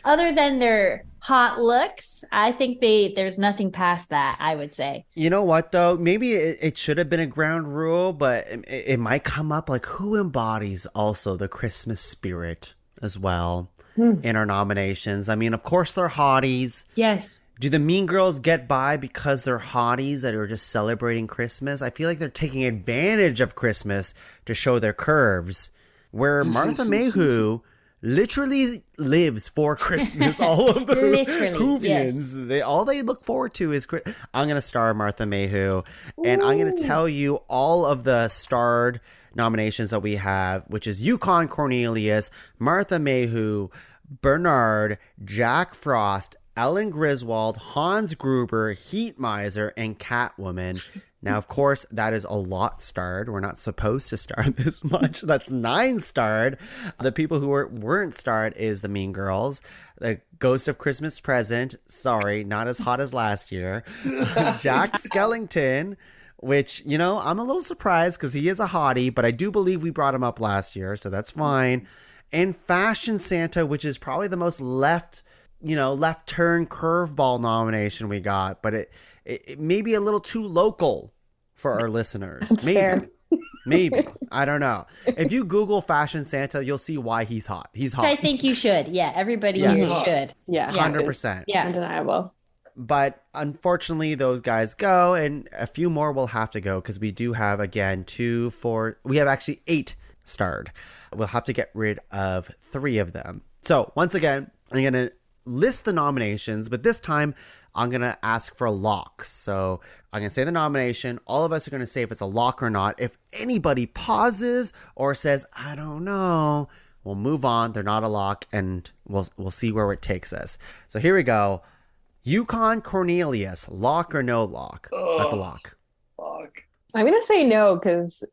other than their hot looks, I think there's nothing past that, I would say. You know what though? Maybe it should have been a ground rule, but it might come up like who embodies also the Christmas spirit as well in our nominations. I mean, of course they're hotties. Yes. Do the Mean Girls get by because they're hotties that are just celebrating Christmas? I feel like they're taking advantage of Christmas to show their curves. Where Martha Mayhew literally lives for Christmas. All of the Whovians, yes. All they look forward to is I'm going to star Martha Mayhew. And I'm going to tell you all of the starred nominations that we have, which is Yukon Cornelius, Martha Mayhew, Bernard, Jack Frost, Ellen Griswold, Hans Gruber, Heat Miser, and Catwoman. Now, of course, that is a lot starred. We're not supposed to star this much. That's 9 starred. The people who weren't starred is the Mean Girls, the Ghost of Christmas Present. Sorry, not as hot as last year. Jack Skellington, which, I'm a little surprised because he is a hottie, but I do believe we brought him up last year, so that's fine. And Fashion Santa, which is probably the most left turn curveball nomination we got, but it may be a little too local for our listeners. That's fair. Maybe. I don't know. If you Google Fashion Santa, you'll see why he's hot. He's hot. I think you should. Yeah, everybody here should. Yeah. 100%. Yeah, undeniable. But unfortunately, those guys go, and a few more will have to go because we do have, again, we have actually 8 starred. We'll have to get rid of 3 of them. So once again, I'm going to list the nominations, but this time I'm going to ask for locks. So I'm going to say the nomination. All of us are going to say if it's a lock or not. If anybody pauses or says, I don't know, We'll move on. They're not a lock, and we'll see where it takes us. So here we go. Yukon Cornelius, lock or no lock? That's a lock. Fuck. I'm gonna say no because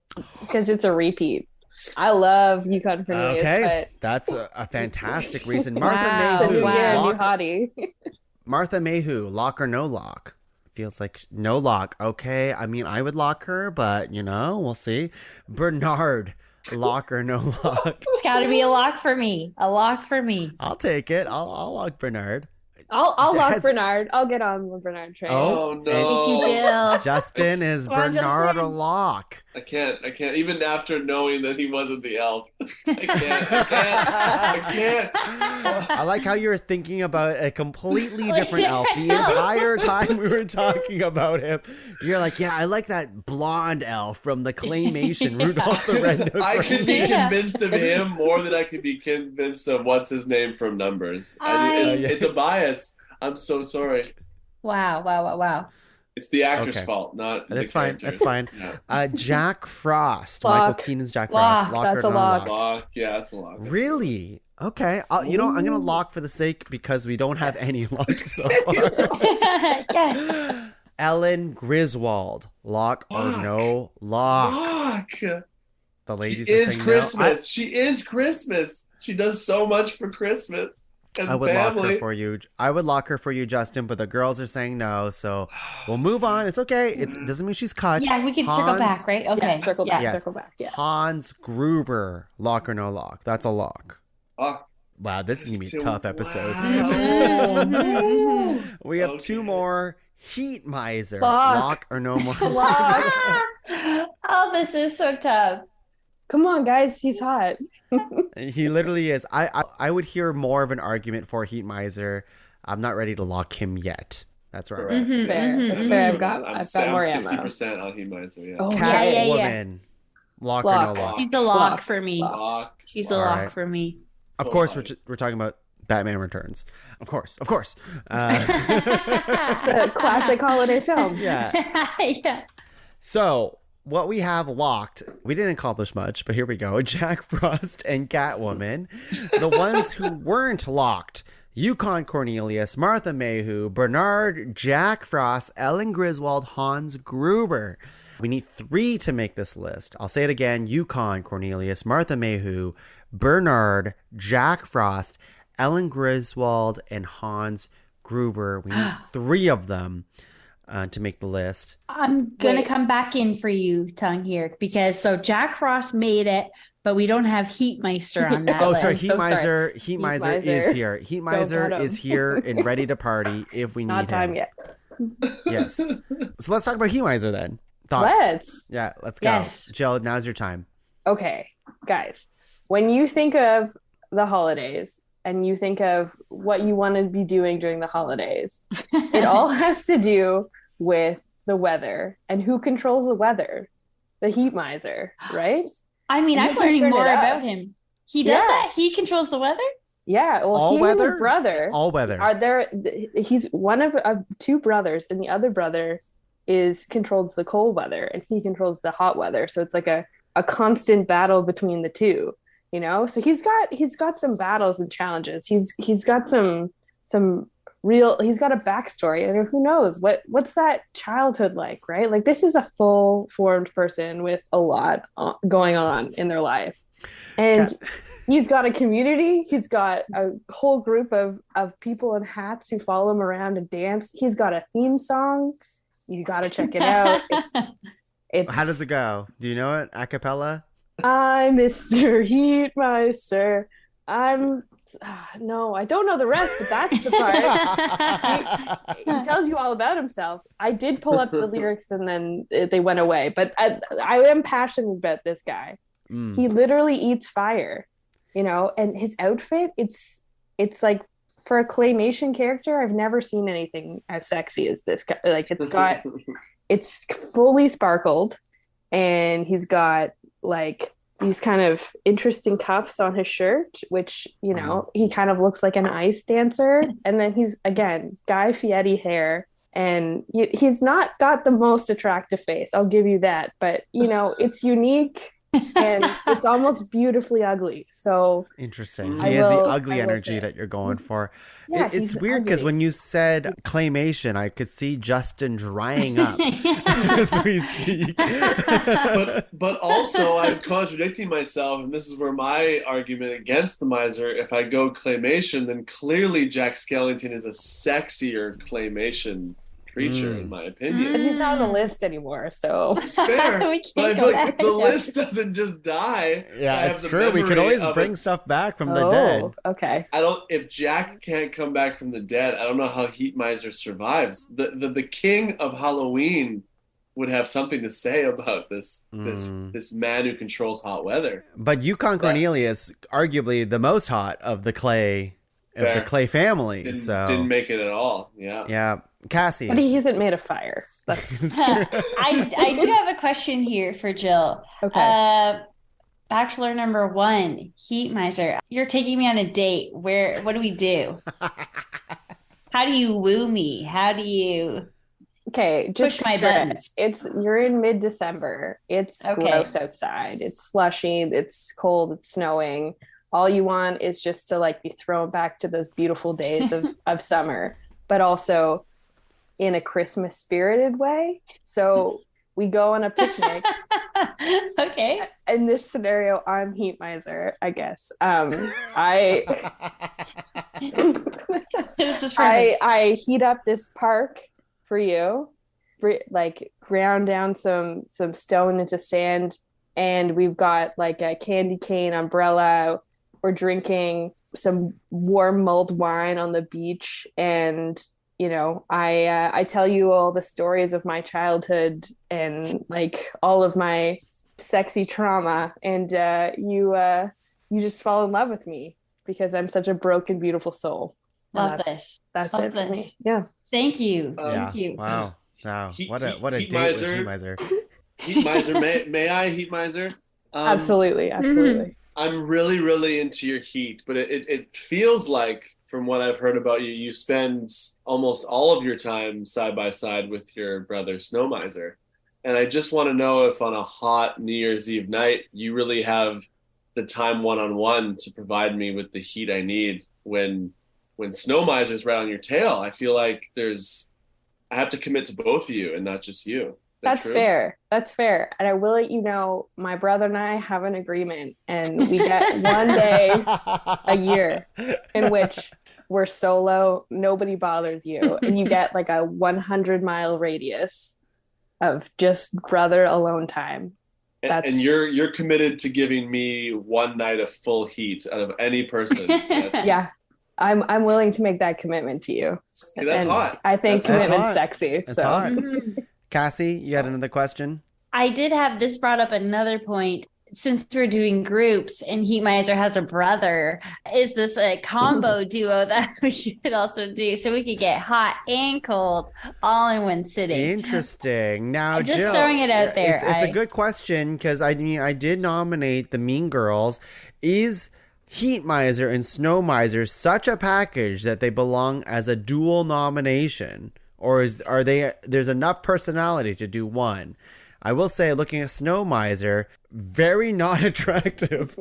it's a repeat. I love Yukon Cornelius. Okay, but that's a fantastic reason. Martha Wow. the new Mayhew, year, new lock, hottie. Martha Mayhew, lock or no lock? Feels like no lock. Okay, I mean, I would lock her, but we'll see. Bernard, lock or no lock? It's got to be a lock for me. A lock for me. I'll take it. I'll lock Bernard. I'll lock Has- Bernard. I'll get on the Bernard train. Oh and no. Thank you, Jill. Justin, is Come on, Bernard a Justin. lock? I can't. Even after knowing that he wasn't the elf. I can't. I like how you're thinking about a completely different elf the entire time we were talking about him. You're like, yeah, I like that blonde elf from the claymation Rudolph the Red-Nosed I could be Reindeer. convinced of him more than I could be convinced of what's his name from Numbers. It's a bias. I'm so sorry. Wow. It's the actor's Okay. fault, not That's the fine. character. That's fine. Yeah. Jack Frost. Lock. Michael Keaton's Jack Frost. Lock. Lock That's or a no lock. Lock. Yeah, that's a lock. Really? Okay. I'm going to lock for the sake because we don't have any locked so far. Yes. Ellen Griswold. Lock or no lock? Lock. The ladies She are is saying Christmas. She is Christmas. She does so much for Christmas. no. As I would family. lock her for you. I would lock her for you, Justin, but the girls are saying no, so we'll move on. It's okay. It doesn't mean she's cut. Yeah, we can circle Hans- back, right? Okay. Yeah, circle back. Yes. Circle back. Yeah. Hans Gruber. Lock or no lock? That's a lock. Lock. Wow, this is going to be a tough episode. Wow. We have Okay. two more. Heat Miser. Lock. Lock or no more? Lock. Oh, this is so tough. Come on, guys. He's hot. He literally is. I would hear more of an argument for Heat Miser. I'm not ready to lock him yet. That's right. Correct. Mhm, Fair. mhm, That's mhm. fair. I'm I've got more ammo. 60% on Hemizer. Yeah. Oh, Catwoman. Lock or no Lock. lock? She's the lock for me. Lock. She's the All lock right. for me. Of course, we're talking about Batman Returns. Of course. The classic holiday film. Yeah. Yeah. So what we have locked, we didn't accomplish much, but here we go. Jack Frost and Catwoman. The ones who weren't locked: Yukon Cornelius, Martha Mayhew, Bernard, Jack Frost, Ellen Griswold, Hans Gruber. We need 3 to make this list. I'll say it again: Yukon Cornelius, Martha Mayhew, Bernard, Jack Frost, Ellen Griswold, and Hans Gruber. We need 3 of them to make the list. I'm gonna Wait. come back in for you, Tongue, here, because so Jack Frost made it, but we don't have Heatmeister on that Oh, list. sorry. So sorry. Heat Miser is Miser. here. Heat Go Miser get him. is here and ready to party if we need Not time him. yet. Yes. So let's talk about Heat Miser then. Thoughts? Let's. Yeah, let's go. Yes. Jill, now's your time. Okay, guys. When you think of the holidays and you think of what you want to be doing during the holidays, it all has to do with the weather. And who controls the weather? The Heat Miser, right? I mean, You I'm can learning turn it more up. about him. He does Yeah. that? He controls the weather? Yeah. Well, All he and weather? his brother All weather. are there. He's one of 2 brothers, and the other brother controls the cold weather, and he controls the hot weather. So it's like a constant battle between the 2. So he's got some battles and challenges. He's got some real. He's got a backstory, and who knows what's that childhood like, right? Like, this is a full formed person with a lot going on in their life, and. He's got a community. He's got a whole group of people in hats who follow him around and dance. He's got a theme song. You got to check it out. It's How does it go? Do you know it? A cappella? I'm Mr. Heatmeister. No, I don't know the rest, but that's the part. He tells you all about himself. I did pull up the lyrics and then they went away, but I am passionate about this guy. Mm. He literally eats fire. And his outfit, it's like, for a claymation character, I've never seen anything as sexy as this guy. Like, it's fully sparkled, and he's got like these kind of interesting cuffs on his shirt, which, he kind of looks like an ice dancer. And then he's, again, Guy Fieri hair, and he's not got the most attractive face, I'll give you that, but it's unique. and it's almost beautifully ugly. So Interesting. I He has the will- ugly I will energy say. that you're going for. Yeah, It's he's weird because ugly. when you said claymation, I could see Justin drying up as we speak. But also I'm contradicting myself, and this is where my argument against the miser. If I go claymation, then clearly Jack Skellington is a sexier claymation creature, in my opinion. But he's not on the list anymore, so It's fair, We but I can't feel go like back. the list doesn't just die. I Yeah, have it's the true. We could memory always of bring it. stuff back from the dead. Okay. I don't. If Jack can't come back from the dead, I don't know how Heat Miser survives. The king of Halloween would have something to say about this man who controls hot weather. But Yukon Cornelius, arguably the most hot of the clay family. Didn't make it at all. Yeah. Yeah, Cassie. But he isn't made of fire. That's I do have a question here for Jill. okay. Bachelor number 1, Heat Miser. You're taking me on a date. What do we do? How do you woo me? How do you Okay, just push my picture it. buttons? You're in mid-December. It's Okay. gross outside. It's slushy. It's cold. It's snowing. All you want is just to like be thrown back to those beautiful days of summer, but also in a Christmas spirited way. So we go on a picnic. Okay. In this scenario, I'm Heat Miser, I guess. This is perfect. I heat up this park for you, like ground down some stone into sand, and we've got like a candy cane umbrella. We're drinking some warm mulled wine on the beach, and I tell you all the stories of my childhood and like all of my sexy trauma, and you just fall in love with me because I'm such a broken, beautiful soul. Love this. That's Love it for this. me. Yeah. Thank you. Yeah. Thank you. Wow. What a Heat date Miser. with Heat Miser. Heat Miser. May I, Heat Miser? Absolutely. I'm really, really into your heat, but it feels like, from what I've heard about you, you spend almost all of your time side by side with your brother Snow Miser. And I just want to know if on a hot New Year's Eve night, you really have the time one-on-one to provide me with the heat I need when Snow Miser's right on your tail. I feel like I have to commit to both of you and not just you. That's fair. That's fair. And I will let you know, my brother and I have an agreement, and we get one day a year in which we're solo, nobody bothers you, and you get like a 100-mile radius of just brother alone time. And you're committed to giving me one night of full heat out of any person. Yeah. I'm willing to make that commitment to you. Okay, that's hot. I think commitment's sexy. That's hot. Cassie, you had another question? I did have this brought up another point. Since we're doing groups and Heat Miser has a brother, is this a combo duo that we should also do so we could get hot and cold all in one sitting? Interesting. Now, just Jill, throwing it out there. It's a good question because I did nominate the Mean Girls. Is Heat Miser and Snow Miser such a package that they belong as a dual nomination, or there's enough personality to do one? I will say, looking at Snow Miser, very not attractive.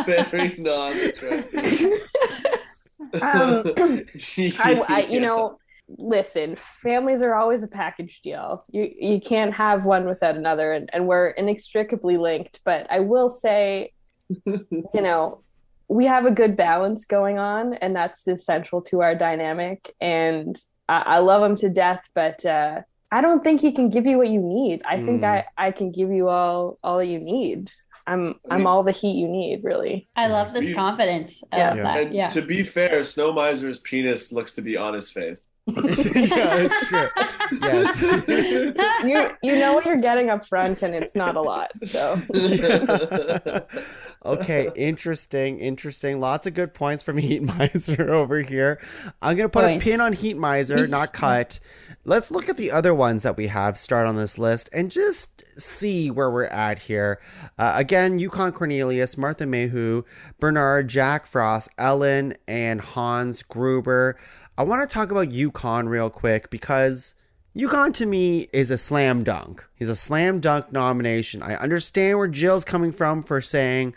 Very not attractive. Listen, families are always a package deal. You can't have one without another, and we're inextricably linked. But I will say, we have a good balance going on, and that's essential to our dynamic. And I love him to death, but I don't think he can give you what you need. I think I can give you all that you need. I'm all the heat you need, really. I love this confidence. And to be fair, Snow Miser's penis looks to be on his face. Yeah, it's true. Yes. You know what you're getting up front, and it's not a lot. So okay, interesting. Lots of good points from Heat Miser over here. I'm gonna put a pin on Heat Miser, not cut. Let's look at the other ones that we have start on this list and just see where we're at here. Again, Yukon Cornelius, Martha Mayhew, Bernard, Jack Frost, Ellen, and Hans Gruber. I want to talk about Yukon real quick because Yukon to me is a slam dunk. He's a slam dunk nomination. I understand where Jill's coming from for saying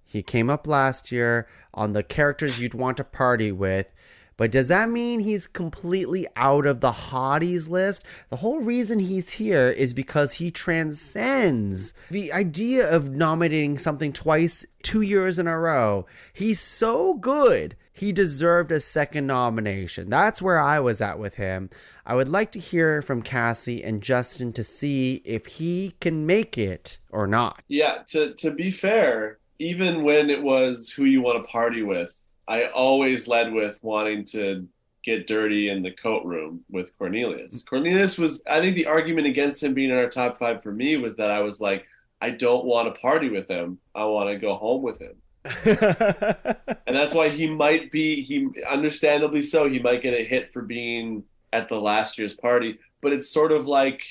he came up last year on the characters you'd want to party with. But does that mean he's completely out of the hotties list? The whole reason he's here is because he transcends the idea of nominating something twice, 2 years in a row. He's so good. He deserved a second nomination. That's where I was at with him. I would like to hear from Cassie and Justin to see if he can make it or not. Yeah, to be fair, even when it was who you want to party with, I always led with wanting to get dirty in the coat room with Cornelius. Cornelius was, I think the argument against him being in our top 5 for me was that I was like, I don't want to party with him. I want to go home with him. And that's why he understandably so, he might get a hit for being at the last year's party. But it's sort of like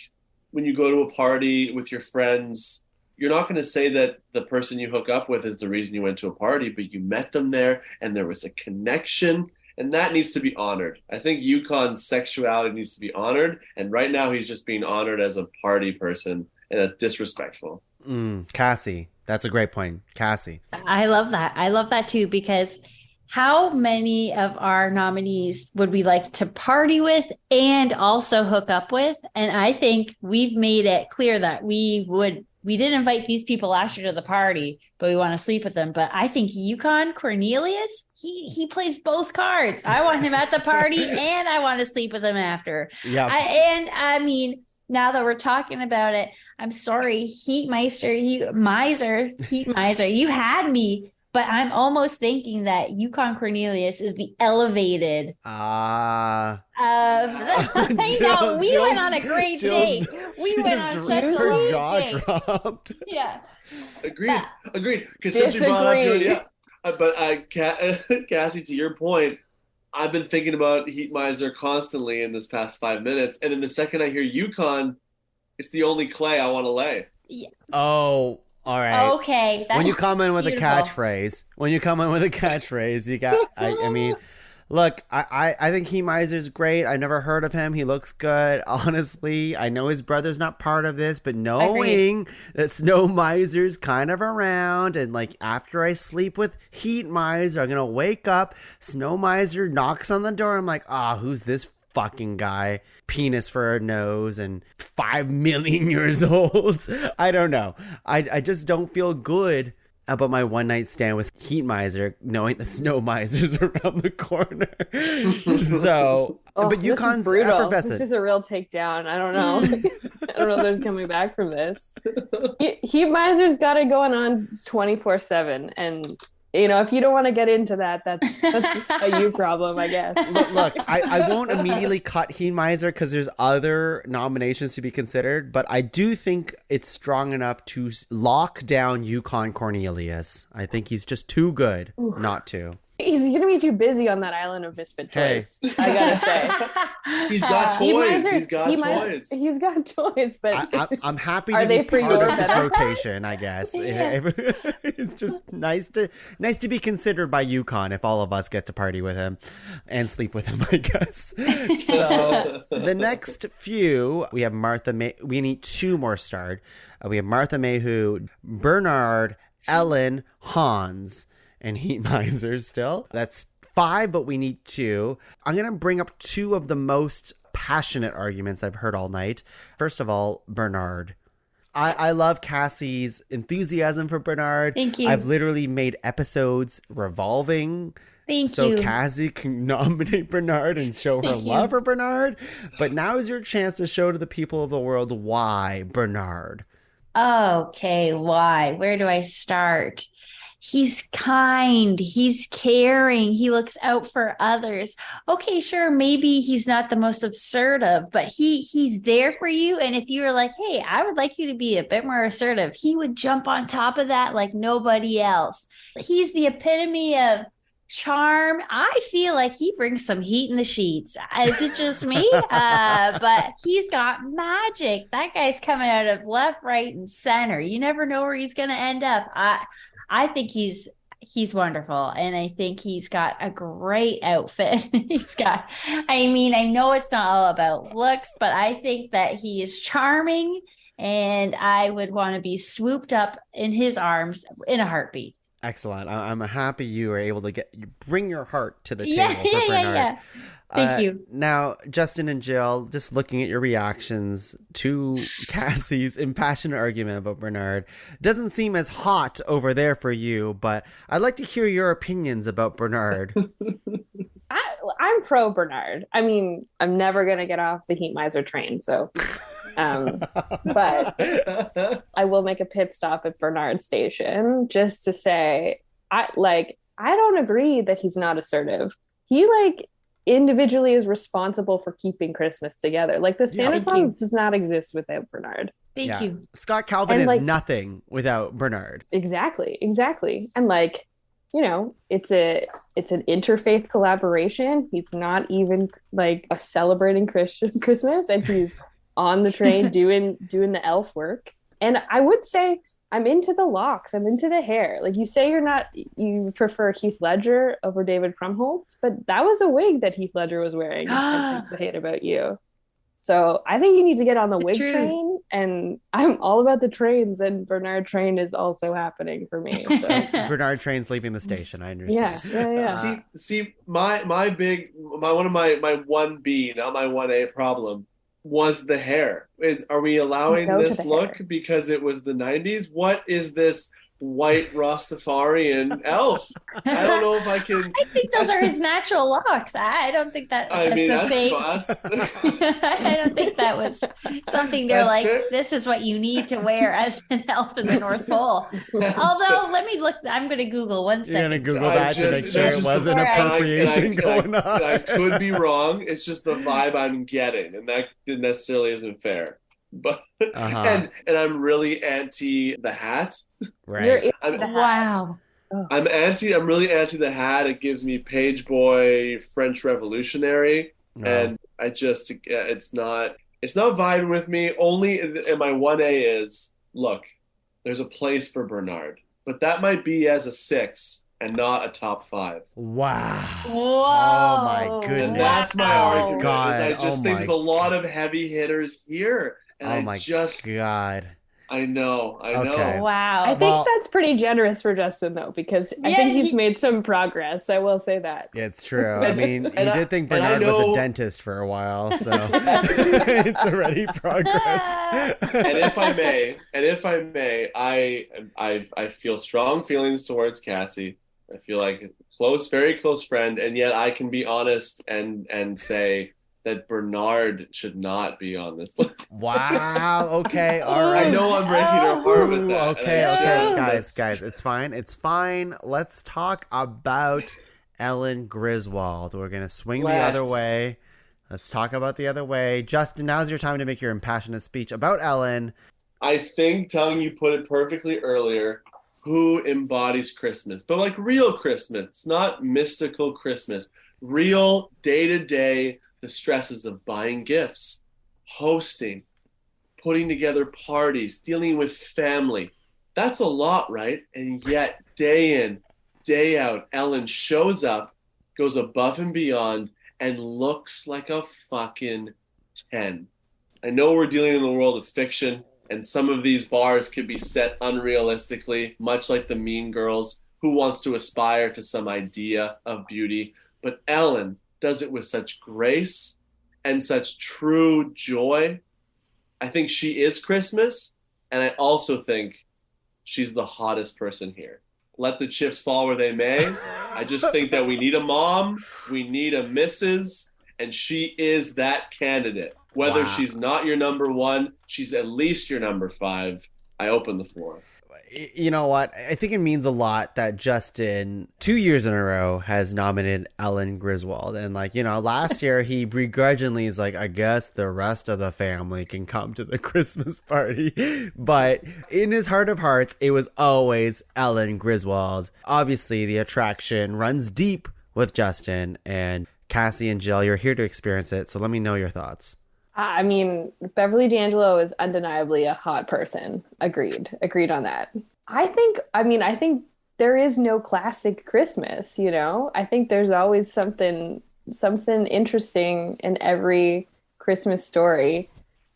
when you go to a party with your friends, you're not going to say that the person you hook up with is the reason you went to a party, but you met them there and there was a connection, and that needs to be honored. I think Yukon's sexuality needs to be honored, and right now he's just being honored as a party person, and that's disrespectful. Cassie, that's a great point. Cassie. I love that. I love that too, because how many of our nominees would we like to party with and also hook up with? And I think we've made it clear that we did invite these people last year to the party, but we want to sleep with them. But I think Yukon Cornelius, he plays both cards. I want him at the party and I want to sleep with him after. Yeah. I mean, now that we're talking about it, I'm sorry, Heat Miser, you had me, but I'm almost thinking that Yukon Cornelius is the elevated. I know, we went on a great date. We went on such a her great jaw date. dropped. Yeah. Agreed. Because since we brought up but Cassie, to your point, I've been thinking about Heat Miser constantly in this past 5 minutes, and then the second I hear Yukon, it's the only clay I want to lay. Yeah. Oh, all right. Okay. When you come in with beautiful. a catchphrase, you got, I mean, look, I think Heat Miser's great. I never heard of him. He looks good. Honestly, I know his brother's not part of this, but knowing that Snow Miser's kind of around, and like after I sleep with Heat Miser, I'm going to wake up, Snow Miser knocks on the door. I'm like, who's this fucking guy? Penis for a nose and 5 million years old. I don't know. I just don't feel good about my one night stand with Heat Miser, knowing the Snow Miser's around the corner. So, but Yukon's effervescent. This is a real takedown. I don't know. I don't know if there's coming back from this. Heat Miser's got it going on 24/7, and if you don't want to get into that, that's a you problem, I guess. Look, I won't immediately cut Heat Miser because there's other nominations to be considered, but I do think it's strong enough to lock down Yukon Cornelius. I think he's just too good not to. He's going to be too busy on that island of misfit toys. I gotta say. He's got toys. He's got toys, but I'm happy to be part of this rotation, I guess. Yeah. It's just nice to be considered by Yukon if all of us get to party with him and sleep with him, I guess. So the next few, we have Martha May. We need 2 more starred. We have Martha Mayhew, Bernard, Ellen, Hans, and Heat Miser still. That's 5, but we need 2. I'm going to bring up 2 of the most passionate arguments I've heard all night. First of all, Bernard. I love Cassie's enthusiasm for Bernard. Thank you. I've literally made episodes revolving. Thank you. So Cassie can nominate Bernard and show her love for Bernard. But now is your chance to show to the people of the world why Bernard. Okay, why? Where do I start? He's kind, he's caring, he looks out for others. Okay, sure, maybe he's not the most assertive, but he's there for you. And if you were like, hey, I would like you to be a bit more assertive, he would jump on top of that like nobody else. He's the epitome of charm. I feel like he brings some heat in the sheets. Is it just me? But he's got magic. That guy's coming out of left, right, and center. You never know where he's going to end up. I think he's he's wonderful. And I think he's got a great outfit. I know it's not all about looks, but I think that he is charming and I would want to be swooped up in his arms in a heartbeat. Excellent. I'm happy you were able to bring your heart to the table for Bernard. Yeah. Thank you. Now, Justin and Jill, just looking at your reactions to Cassie's impassioned argument about Bernard, doesn't seem as hot over there for you, but I'd like to hear your opinions about Bernard. I'm pro Bernard. I mean, I'm never going to get off the Heat Miser train, so... but I will make a pit stop at Bernard Station just to say, I don't agree that he's not assertive. He individually is responsible for keeping Christmas together. Like the Santa Claus does not exist without Bernard. Thank you. Scott Calvin is nothing without Bernard. Exactly. And it's an interfaith collaboration. He's not even a celebrating Christmas, and he's on the train doing the elf work. And I would say I'm into the locks. I'm into the hair. Like you say, you prefer Heath Ledger over David Krumholtz, but that was a wig that Heath Ledger was wearing. I hate about you. So I think you need to get on the wig train, and I'm all about the trains, and Bernard train is also happening for me. So. Bernard train's leaving the station. I understand. Yeah. See, my 1B, not my 1A problem was the hair. Are we allowing this look hair because it was the 90s? What is this white Rastafarian elf? I don't know if I can. I think those are his natural locks. I don't think that's a thing. I don't think that was something they're fair. This is what you need to wear as an elf in the North Pole. Although, let me look. I'm going to Google one second. You're going to Google that to make sure it wasn't appropriation going on. I could be wrong. It's just the vibe I'm getting, and that necessarily isn't fair. But and I'm really anti the hat. Right. Wow. I'm really anti the hat. It gives me page boy French Revolutionary, and I just it's not vibing with me. Only in my 1A is look. There's a place for Bernard, but that might be as a 6 and not a top 5. Wow. Whoa. Oh my goodness. And that's my argument. God. I just think there's a lot of heavy hitters here. And God. I know. Okay. Wow. I think that's pretty generous for Justin, though, because I think he's made some progress. I will say that. Yeah, it's true. I mean, he did think Bernard was a dentist for a while, so it's already progress. And if I may, I feel strong feelings towards Cassie. I feel like a very close friend, and yet I can be honest and say that Bernard should not be on this list. Wow. Okay. All right. I know I'm breaking her heart with that. Okay. Guys, it's fine. Let's talk about Ellen Griswold. We're going to swing the other way. Let's talk about the other way. Justin, now's your time to make your impassioned speech about Ellen. I think, Tuong, you put it perfectly earlier. Who embodies Christmas? But real Christmas, not mystical Christmas. Real day-to-day, the stresses of buying gifts, hosting, putting together parties, dealing with family. That's a lot, right? And yet, day in, day out, Ellen shows up, goes above and beyond, and looks like a fucking 10. I know we're dealing in the world of fiction, and some of these bars could be set unrealistically, much like the Mean Girls, who wants to aspire to some idea of beauty. But Ellen does it with such grace and such true joy. I think she is Christmas, and I also think she's the hottest person here. Let the chips fall where they may. I just think that we need a mom, we need a missus, and she is that candidate. Whether she's not your number 1, she's at least your number 5. I open the floor. You know what? I think it means a lot that Justin 2 years in a row has nominated Ellen Griswold. And last year he begrudgingly is like, I guess the rest of the family can come to the Christmas party. But in his heart of hearts, it was always Ellen Griswold. Obviously, the attraction runs deep with Justin, and Cassie and Jill, you're here to experience it. So let me know your thoughts. I mean, Beverly D'Angelo is undeniably a hot person. Agreed on that. I think there is no classic Christmas, you know? I think there's always something interesting in every Christmas story,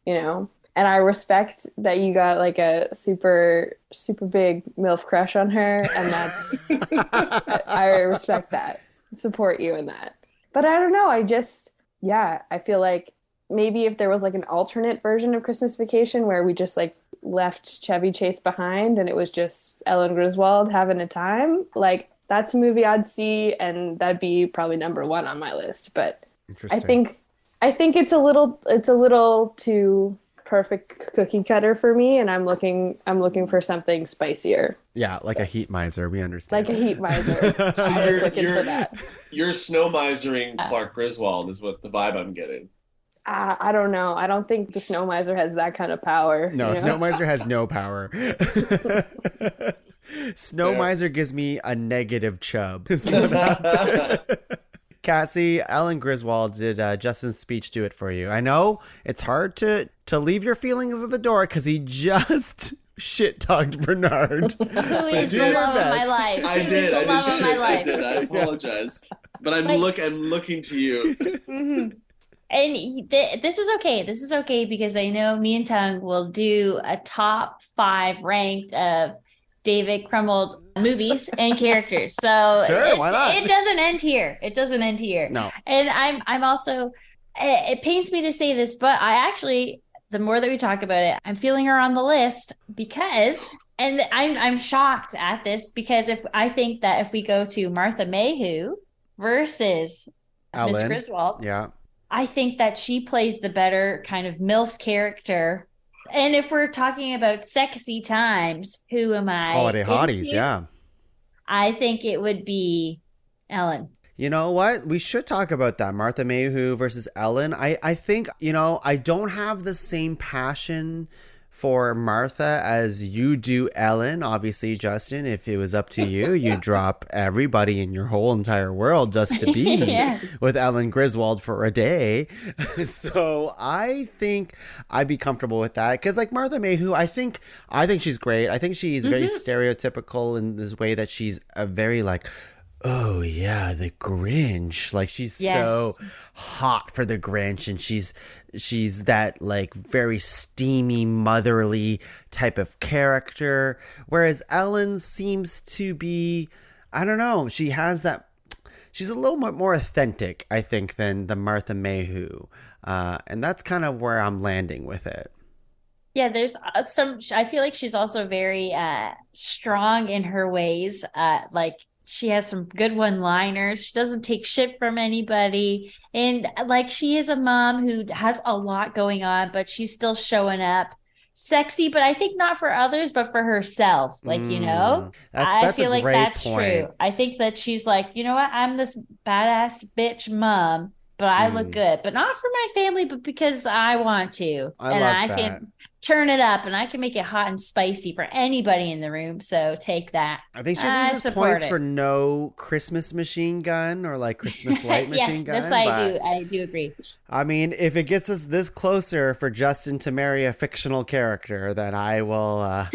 you know? And I respect that you got like a super, super big MILF crush on her. And I respect that. Support you in that. But I don't know. I feel like maybe if there was like an alternate version of Christmas Vacation where we just like left Chevy Chase behind and it was just Ellen Griswold having a time, like that's a movie I'd see and that'd be probably number one on my list. But I think it's a little too perfect cookie cutter for me, and I'm looking for something spicier. Yeah, like a heat miser. We understand. Like a heat miser. I was looking for that. You're snow misering Clark Griswold is what the vibe I'm getting. I don't know. I don't think the snow miser has that kind of power. No, you know? Snow miser has no power. Snow miser gives me a negative chub. Cassie, Ellen Griswold, did Justin's speech do it for you? I know it's hard to leave your feelings at the door because he just shit-talked Bernard. Who is the love of my life? I did. I apologize. But I'm looking to you. Mm-hmm. And this is okay. This is okay because I know me and Tuong will do a top 5 ranked of David Krumholtz movies and characters. So sure, why not? It doesn't end here. No. And I'm also, it pains me to say this, but I actually, the more that we talk about it, I'm feeling her on the list because, and I'm shocked at this because I think that if we go to Martha Mayhew versus Miss Griswold, yeah, I think that she plays the better kind of MILF character. And if we're talking about sexy times, who am I? Holiday Hotties, yeah. I think it would be Ellen. You know what? We should talk about that. Martha Mayhew versus Ellen. I think, I don't have the same passion for Martha as you do Ellen. Obviously, Justin, if it was up to you, you'd drop everybody in your whole entire world just to be yes. with Ellen Griswold for a day. So I think I'd be comfortable with that. Because like Martha Mayhew, I think she's great. I think she's very stereotypical in this way that she's a very like, oh yeah, the Grinch. Like she's so hot for the Grinch, and she's that like very steamy, motherly type of character. Whereas Ellen seems to be, I don't know, she has that. She's a little bit more authentic, I think, than the Martha Mayhew, and that's kind of where I'm landing with it. Yeah, there's I feel like she's also very strong in her ways. Like. She has some good one-liners. She doesn't take shit from anybody. And like she is a mom who has a lot going on, but she's still showing up sexy, but I think not for others, but for herself. Like, I feel like that's true. I think that she's like, you know what? I'm this badass bitch mom, but I look good, but not for my family, but because I want to. I can turn it up and I can make it hot and spicy for anybody in the room. So take that. I think she loses points for no Christmas machine gun or like Christmas light machine gun. Yes, I do agree. I mean, if it gets us this closer for Justin to marry a fictional character, then I will.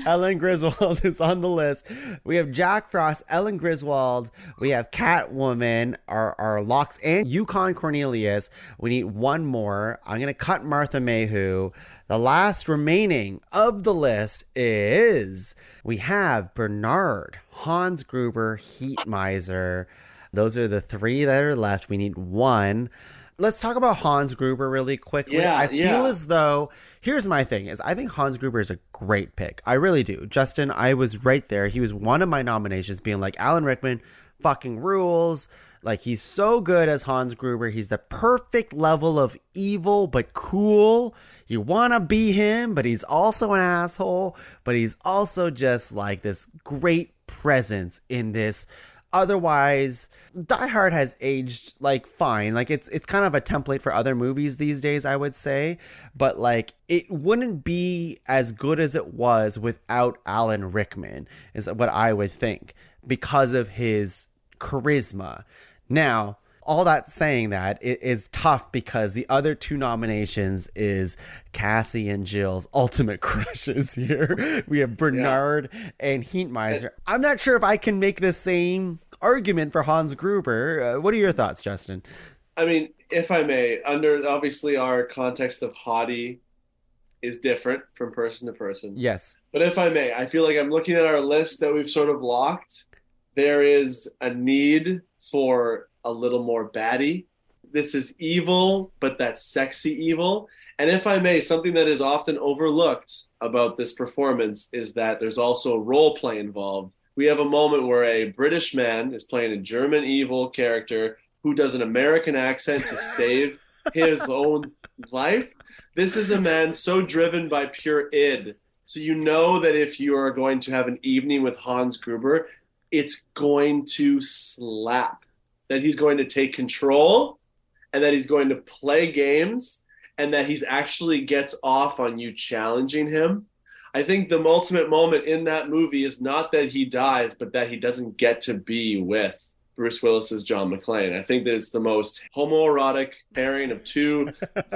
Ellen Griswold is on the list. We have Jack Frost, Ellen Griswold. We have Catwoman, our locks, and Yukon Cornelius. We need one more. I'm going to cut Martha Mayhew. The last remaining of the list is we have Bernard, Hans Gruber, Heat Miser. Those are the 3 that are left. We need one. Let's talk about Hans Gruber really quickly. I feel as though, here's my thing, is I think Hans Gruber is a great pick. I really do. Justin, I was right there. He was one of my nominations, being like, Alan Rickman fucking rules. Like, he's so good as Hans Gruber. He's the perfect level of evil, but cool. You want to be him, but he's also an asshole. But he's also just like this great presence in this. Otherwise, Die Hard has aged like fine. Like it's kind of a template for other movies these days, I would say. But like it wouldn't be as good as it was without Alan Rickman, is what I would think, because of his charisma. Now, all that saying that it is tough because the other two nominations is Cassie and Jill's ultimate crushes here. We have Bernard and Heatmiser. I'm not sure if I can make the same argument for Hans Gruber. What are your thoughts, Justin? I mean, if I may, under obviously our context of hottie is different from person to person. Yes. But if I may, I feel like I'm looking at our list that we've sort of locked. There is a need for a little more baddie. This is evil, but that's sexy evil. And if I may, something that is often overlooked about this performance is that there's also role play involved. We have a moment where a British man is playing a German evil character who does an American accent to save his own life. This is a man so driven by pure id. So you know that if you are going to have an evening with Hans Gruber, it's going to slap. That he's going to take control and that he's going to play games and that he's actually gets off on you challenging him. I think the ultimate moment in that movie is not that he dies, but that he doesn't get to be with Bruce Willis's John McClane. I think that it's the most homoerotic pairing of two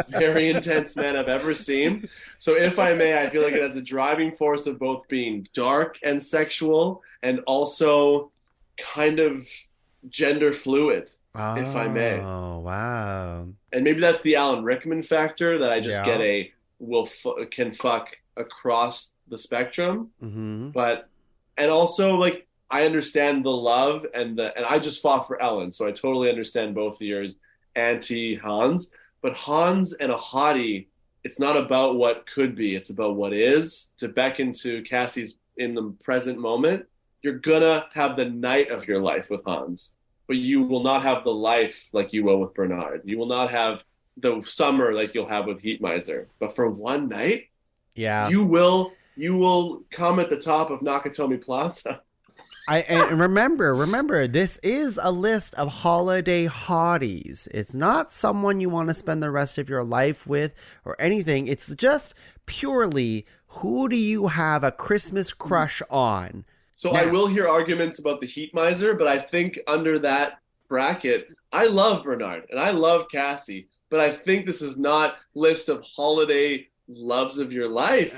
very intense men I've ever seen. So if I may, I feel like it has the driving force of both being dark and sexual and also kind of gender fluid, if I may. Oh, wow. And maybe that's the Alan Rickman factor, that I just get a can fuck across the spectrum. But, and also like, I understand the love and I just fought for Ellen, so I totally understand both of yours anti-Hans. But Hans and a hottie, it's not about what could be, it's about what is. To beckon to Cassie's in the present moment, you're gonna have the night of your life with Hans, but you will not have the life like you will with Bernard. You will not have the summer like you'll have with Heatmiser. But for one night, you will come at the top of Nakatomi Plaza. And remember, this is a list of holiday hotties. It's not someone you want to spend the rest of your life with or anything. It's just purely, who do you have a Christmas crush on? So I will hear arguments about the Heatmiser, but I think under that bracket, I love Bernard and I love Cassie, but I think this is not list of holiday loves of your life.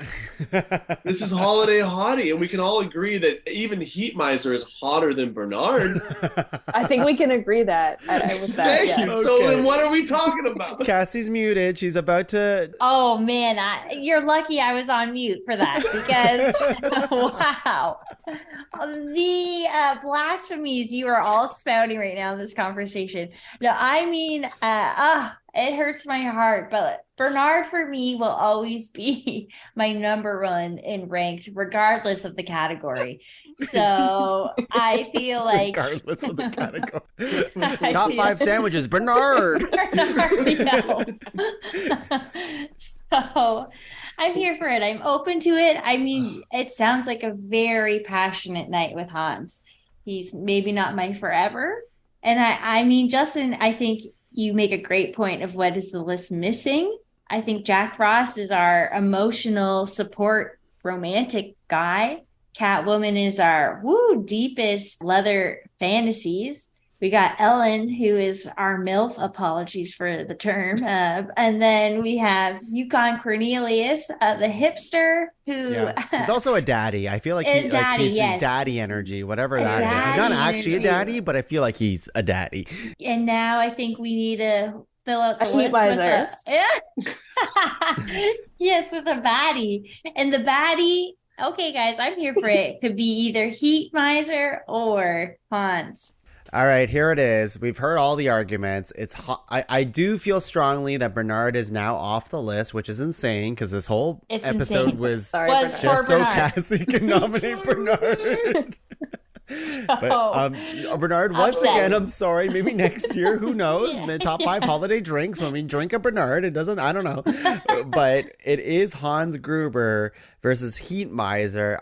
This is Holiday Hottie, and we can all agree that even Heatmiser is hotter than Bernard. I think we can agree that. With that. Thank you. So then what are we talking about? Cassie's muted. She's about to... Oh, man. You're lucky I was on mute for that because, wow. The blasphemies you are all spouting right now in this conversation. No, I mean, it hurts my heart, but Bernard for me will always be my number one in ranked, regardless of the category. So I feel like regardless of the category, top 5 sandwiches, Bernard. So I'm here for it. I'm open to it. I mean, it sounds like a very passionate night with Hans. He's maybe not my forever. And I mean, Justin, I think you make a great point of what is the list missing. I think Jack Frost is our emotional support romantic guy. Catwoman is our deepest leather fantasies. We got Ellen, who is our MILF, apologies for the term. And then we have Yukon Cornelius, the hipster, who... He's also a daddy. I feel like, he's daddy energy, whatever that is. He's not actually a daddy, but I feel like he's a daddy. And now I think we need to fill out the list with yes, with a baddie. And the baddie, okay, guys, I'm here for it. Could be either Heatmiser or Hans. All right, here it is. We've heard all the arguments. I do feel strongly that Bernard is now off the list, which is insane because this whole episode was just so Cassie can nominate Bernard. But Bernard, once again, I'm sorry. Maybe next year, who knows? Top 5 holiday drinks when we drink a Bernard. It doesn't, I don't know. But it is Hans Gruber versus Heatmiser.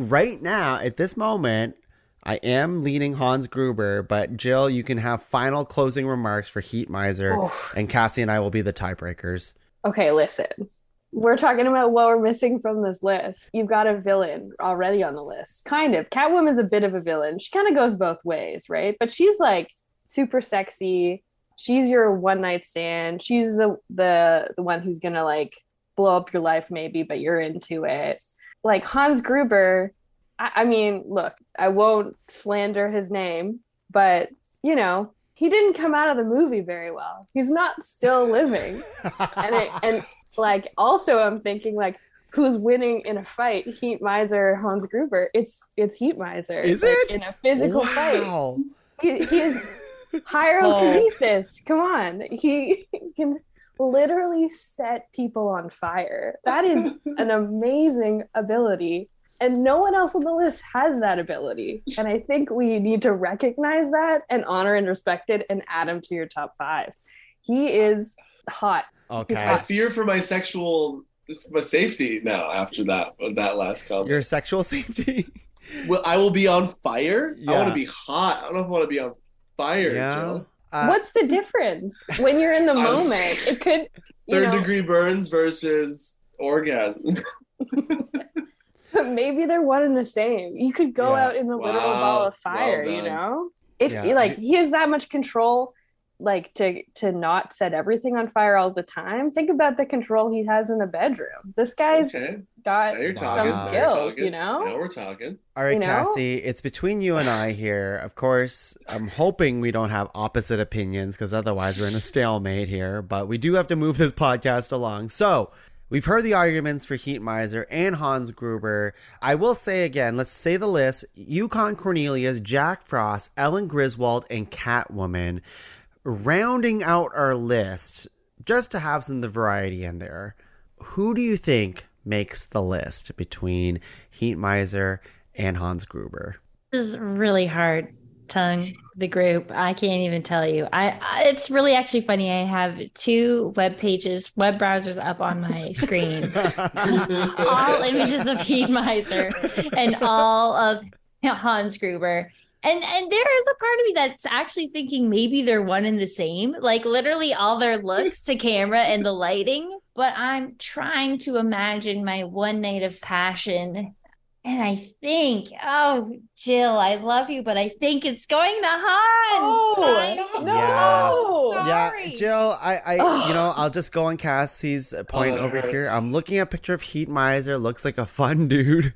Right now, at this moment, I am leaning Hans Gruber, but Jill, you can have final closing remarks for Heatmiser, and Cassie and I will be the tiebreakers. Okay, listen. We're talking about what we're missing from this list. You've got a villain already on the list. Kind of. Catwoman's a bit of a villain. She kind of goes both ways, right? But she's like super sexy. she's your one night stand. She's the one who's gonna like blow up your life maybe, but you're into it. Like Hans Gruber, I mean, look, I won't slander his name, but you know, he didn't come out of the movie very well. He's not still living. and like also I'm thinking like, who's winning in a fight, Heat Miser or Hans Gruber? It's Heat Miser. Is like, it? In a physical Wow. fight. He is pyrokinesis. Come on. He can literally set people on fire. That is an amazing ability. And no one else on the list has that ability. And I think we need to recognize that and honor and respect it and add him to your top 5. He is hot. Okay. I fear for my safety now after that last comment. Your sexual safety? Well, I will be on fire? Yeah. I want to be hot. I don't know if I want to be on fire, Jill. What's the difference? When you're in the moment, it could... Third degree burns versus orgasm. Maybe they're one and the same. You could go out in a literal ball of fire, you know? He has that much control, like to not set everything on fire all the time. Think about the control he has in the bedroom. This guy's got some skills, you know? Now we're talking. All right, Cassie, it's between you and I here. Of course, I'm hoping we don't have opposite opinions because otherwise we're in a stalemate here. But we do have to move this podcast along. So we've heard the arguments for Heat Miser and Hans Gruber. I will say again, let's say the list. Yukon Cornelius, Jack Frost, Ellen Griswold, and Catwoman. Rounding out our list, just to have some of the variety in there, who do you think makes the list between Heat Miser and Hans Gruber? This is really hard, Tuong, the group. I can't even tell you. It's really actually funny. I have 2 web browsers up on my screen. All images of Heat Miser and all of Hans Gruber. And there is a part of me that's actually thinking maybe they're one and the same, like literally all their looks to camera and the lighting. But I'm trying to imagine my one night of passion. And I think, Jill, I love you, but I think it's going to Hans. Yeah, Jill, I'll just go on Cassie's point over here. I'm looking at a picture of Heat Miser. Looks like a fun dude,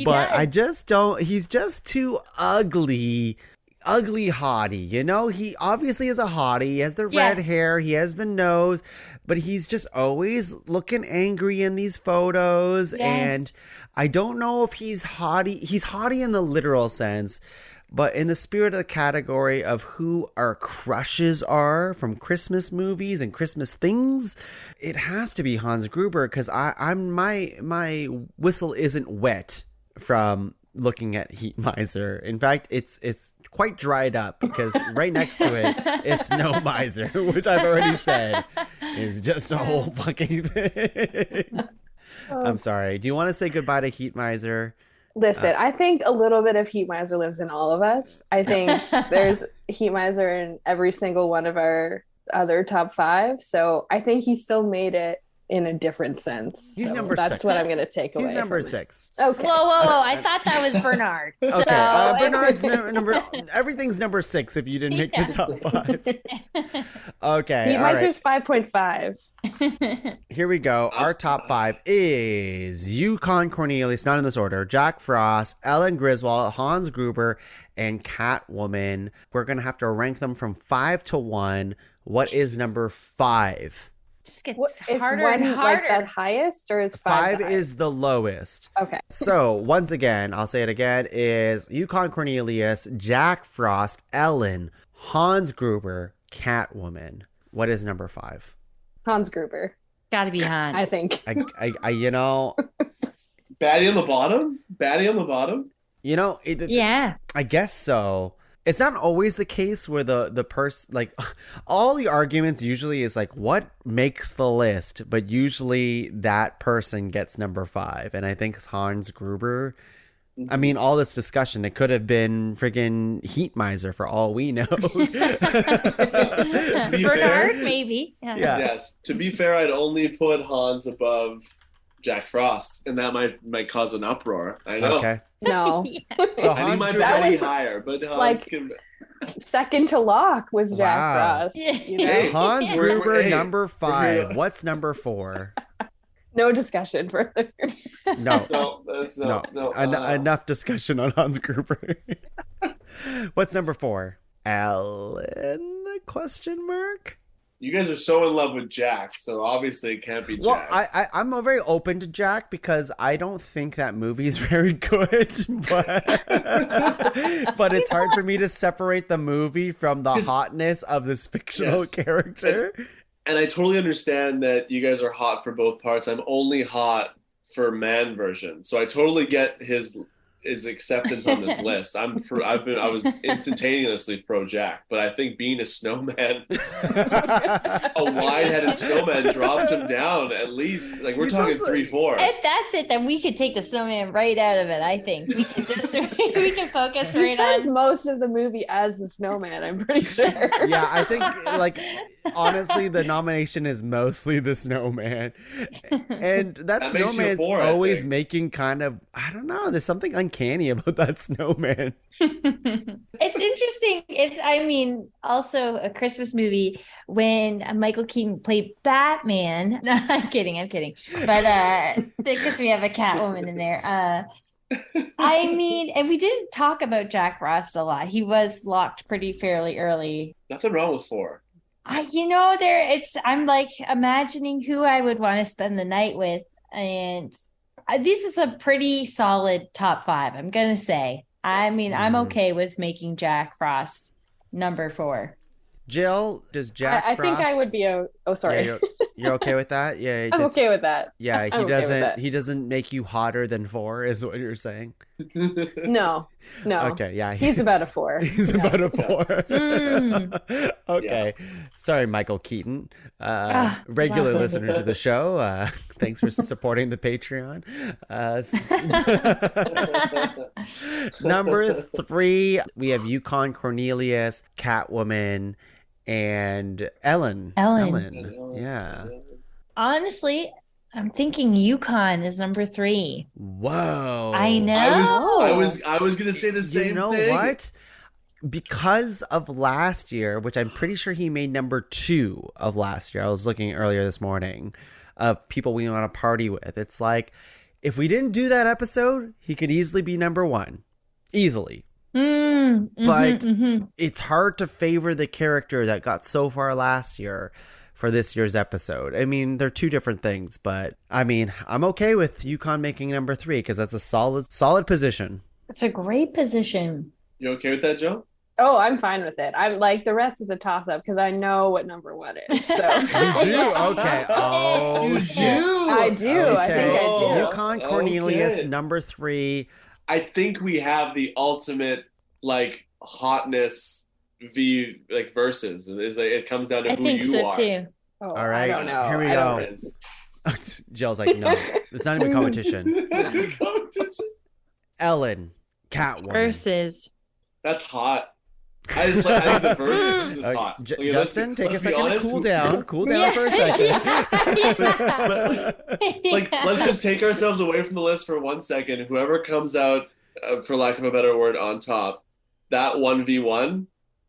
but I just don't. He's just too ugly hottie. You know, he obviously is a hottie. He has the red hair. He has the nose, but he's just always looking angry in these photos. And I don't know if he's hottie. He's hottie in the literal sense, but in the spirit of the category of who our crushes are from Christmas movies and Christmas things, it has to be Hans Gruber because my whistle isn't wet from looking at Heat Miser. In fact, it's quite dried up because right next to it is Snow Miser, which I've already said is just a whole fucking thing. I'm sorry. Do you want to say goodbye to Heat Miser? Listen, I think a little bit of Heat Miser lives in all of us. I think there's Heat Miser in every single one of our other top 5. So I think he still made it in a different sense. He's so number that's 6. What I'm going to take away. He's number 6. Okay. Whoa. I thought that was Bernard. Okay. Bernard's number. Everything's number 6 if you didn't make the top 5. Okay. Heat Miser's 5.5. Here we go. Our top 5 is Yukon Cornelius, not in this order, Jack Frost, Ellen Griswold, Hans Gruber, and Catwoman. We're going to have to rank them from 5 to 1. What is number 5? Just gets is harder and harder. Like that highest, or is 5 is the lowest? Okay. So once again, I'll say it again, is Yukon Cornelius, Jack Frost, Ellen, Hans Gruber, Catwoman. What is number 5? Hans Gruber. Gotta be Hans. I think. I you know. Baddie on the bottom? You know, I guess so. It's not always the case where the person, like, all the arguments usually is like, what makes the list? But usually that person gets number 5. And I think it's Hans Gruber. I mean, all this discussion, it could have been friggin' Heat Miser for all we know. Bernard, maybe. Yeah. Yes. To be fair, I'd only put Hans above Jack Frost, and that might cause an uproar. I know. Okay. No. So I Hans need my Gruber, Baddie higher, but Hans can... second to lock was Jack Wow. Frost. You know? Hey, Hans We're- Gruber, hey, number we're 5. here. What's number 4? No discussion further. No. No, that's no. Enough discussion on Hans Gruber. What's number 4? Ellen? Question mark? You guys are so in love with Jack, so obviously it can't be Jack. Well, I'm very open to Jack because I don't think that movie is very good, but it's hard for me to separate the movie from the hotness of this fictional character. And I totally understand that you guys are hot for both parts. I'm only hot for man version, so I totally get his acceptance on this list. I was instantaneously pro Jack, but I think being a snowman, a wide-headed snowman drops him down at least. Like we're talking 3-4. If that's it, then we could take the snowman right out of it. I think we could just we can focus He right spends on. most of the movie as the snowman, I'm pretty sure. Yeah, I think, like, honestly, the nomination is mostly the snowman. And that That makes you a snowman's 4, I always think. making kind of, I don't know, there's something uncanny about that snowman. It's interesting. Also a Christmas movie when Michael Keaton played Batman. No, I'm kidding. But because we have a Catwoman in there. And we didn't talk about Jack Frost a lot. He was locked pretty fairly early. Nothing wrong with 4. I'm like imagining who I would want to spend the night with, and this is a pretty solid top 5. I'm gonna say. I'm okay with making Jack Frost number 4. Jill, does Jack I Frost... think I would be sorry. Yeah, you're okay with that? Yeah, I'm okay with that. Yeah, I'm okay with that. he doesn't make you hotter than 4, is what you're saying. No. Okay, yeah. He's about a 4. He's about a 4. Okay. Yeah. Sorry, Michael Keaton. Regular listener to the show. Thanks for supporting the Patreon. Number 3, we have Yukon Cornelius, Catwoman, and Ellen. Yeah. Honestly, I'm thinking Yukon is number 3. Whoa. I know. I was gonna say the same thing. You know what? Because of last year, which I'm pretty sure he made number 2 of last year. I was looking earlier this morning of people we want to party with. It's like, if we didn't do that episode, he could easily be number 1. Easily. But it's hard to favor the character that got so far last year for this year's episode. I mean, they're 2 different things, but I'm okay with Yukon making number 3 because that's a solid position. It's a great position. You okay with that, Joe? Oh, I'm fine with it. I'm like, the rest is a toss-up because I know what number 1 is. So. You do? Okay. Oh, You shit. do? I do. Okay. I think I do. Yukon Cornelius, Okay. number 3. I think we have the ultimate like hotness versus. It comes down to I who think you so are. too. Oh, All right, I don't know. here we I don't go. know. Jill's like, no, it's not even competition. Competition. Ellen, Catwoman. Versus. That's hot. I think the versus is hot. Okay, Justin, take a let's be second to honest. cool down. Cool down for a second. Let's just take ourselves away from the list for 1 second. Whoever comes out, for lack of a better word, on top, that 1v1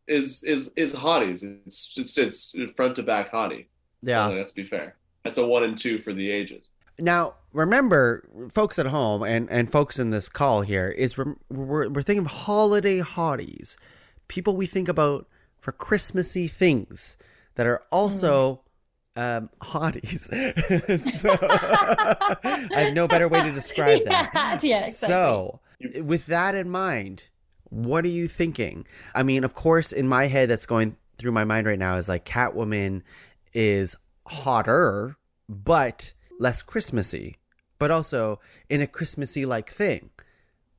is hotties. It's front to back hottie. Yeah. Let's be fair. That's a 1 and 2 for the ages. Now, remember, folks at home and folks in this call here, we're thinking of holiday hotties. People we think about for Christmassy things that are also hotties. So, I have no better way to describe that. Yeah, exactly. So, with that in mind, what are you thinking? I mean, of course, in my head, that's going through my mind right now is like Catwoman is hotter, but less Christmassy, but also in a Christmassy like thing.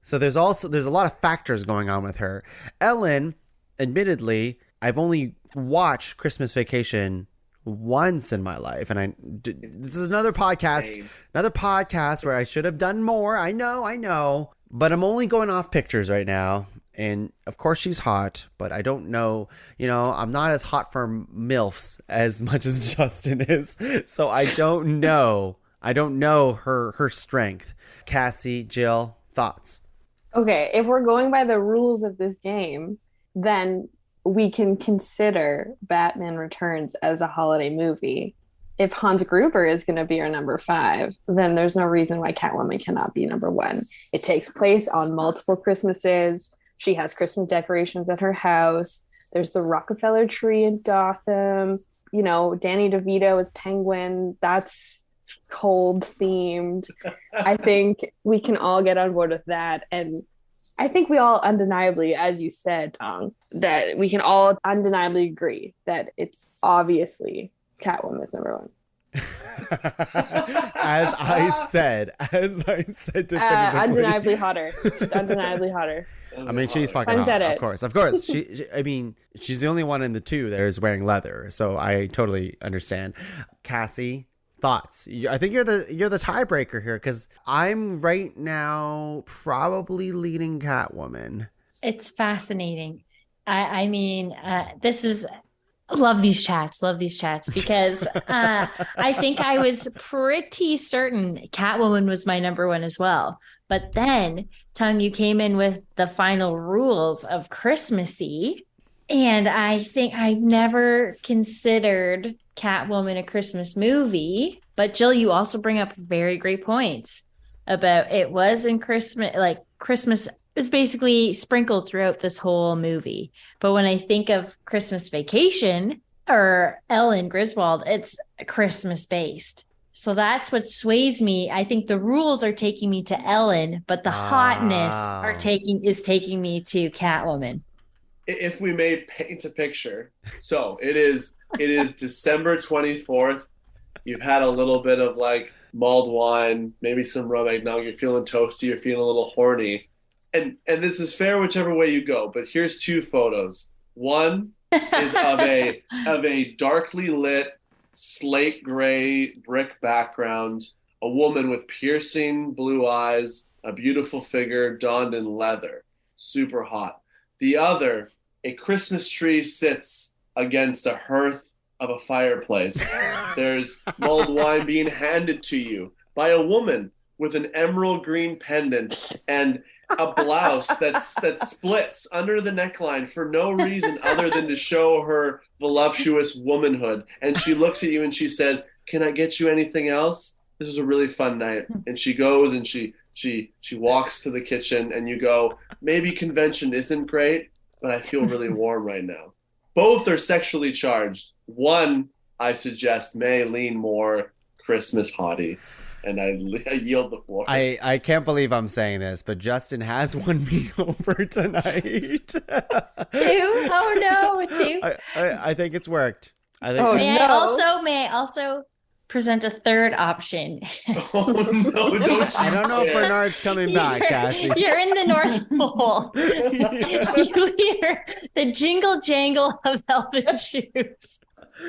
So there's a lot of factors going on with her. Ellen, admittedly, I've only watched Christmas Vacation once in my life, and this is another podcast where I should have done more. I know, but I'm only going off pictures right now. And of course she's hot, but I don't know, I'm not as hot for MILFs as much as Justin is. So I don't know her strength. Cassie, Jill, thoughts? Okay, if we're going by the rules of this game, then we can consider Batman Returns as a holiday movie. If Hans Gruber is going to be our number 5, then there's no reason why Catwoman cannot be number 1. It takes place on multiple Christmases. She has Christmas decorations at her house. There's the Rockefeller tree in Gotham. You know, Danny DeVito is Penguin. That's cold themed. I think we can all get on board with that. And I think we all undeniably, as you said, Tong, that we can all undeniably agree that it's obviously Catwoman's number 1. as I said definitively. Undeniably hotter. She's undeniably hotter. I mean, she's fucking hot, of course. I mean, she's the only one in the 2 that is wearing leather, so I totally understand. Cassie, thoughts? I think you're the tiebreaker here, because I'm right now probably leading Catwoman. It's fascinating. I mean, this is love these chats because I think I was pretty certain Catwoman was my number 1 as well. But then, Tung, you came in with the final rules of Christmassy. And I think I've never considered Catwoman a Christmas movie. But Jill, you also bring up very great points about it was in Christmas, like Christmas is basically sprinkled throughout this whole movie. But when I think of Christmas Vacation or Ellen Griswold, it's Christmas based. So that's what sways me. I think the rules are taking me to Ellen, but the hotness is taking me to Catwoman. If we may paint a picture, so it is December 24th. You've had a little bit of like mulled wine, maybe some rum eggnog. You're feeling toasty. You're feeling a little horny, and this is fair whichever way you go. But here's 2 photos. One is of a darkly lit slate gray brick background, a woman with piercing blue eyes, a beautiful figure donned in leather, super hot. The other, a Christmas tree sits against a hearth of a fireplace. There's mulled wine being handed to you by a woman with an emerald green pendant and a blouse that splits under the neckline for no reason other than to show her voluptuous womanhood. And she looks at you and she says, "Can I get you anything else? This was a really fun night." And she goes and she walks to the kitchen, and you go, "Maybe convention isn't great, but I feel really warm right now." Both are sexually charged. One, I suggest, may lean more Christmas hottie. And I yield the floor. I can't believe I'm saying this, but Justin has won me over tonight. 2? Oh no, 2. I think it's worked. I think. May I also present a third option? Oh no! I don't know if Bernard's coming back, Cassie. You're in the North Pole. You hear the jingle jangle of elven shoes.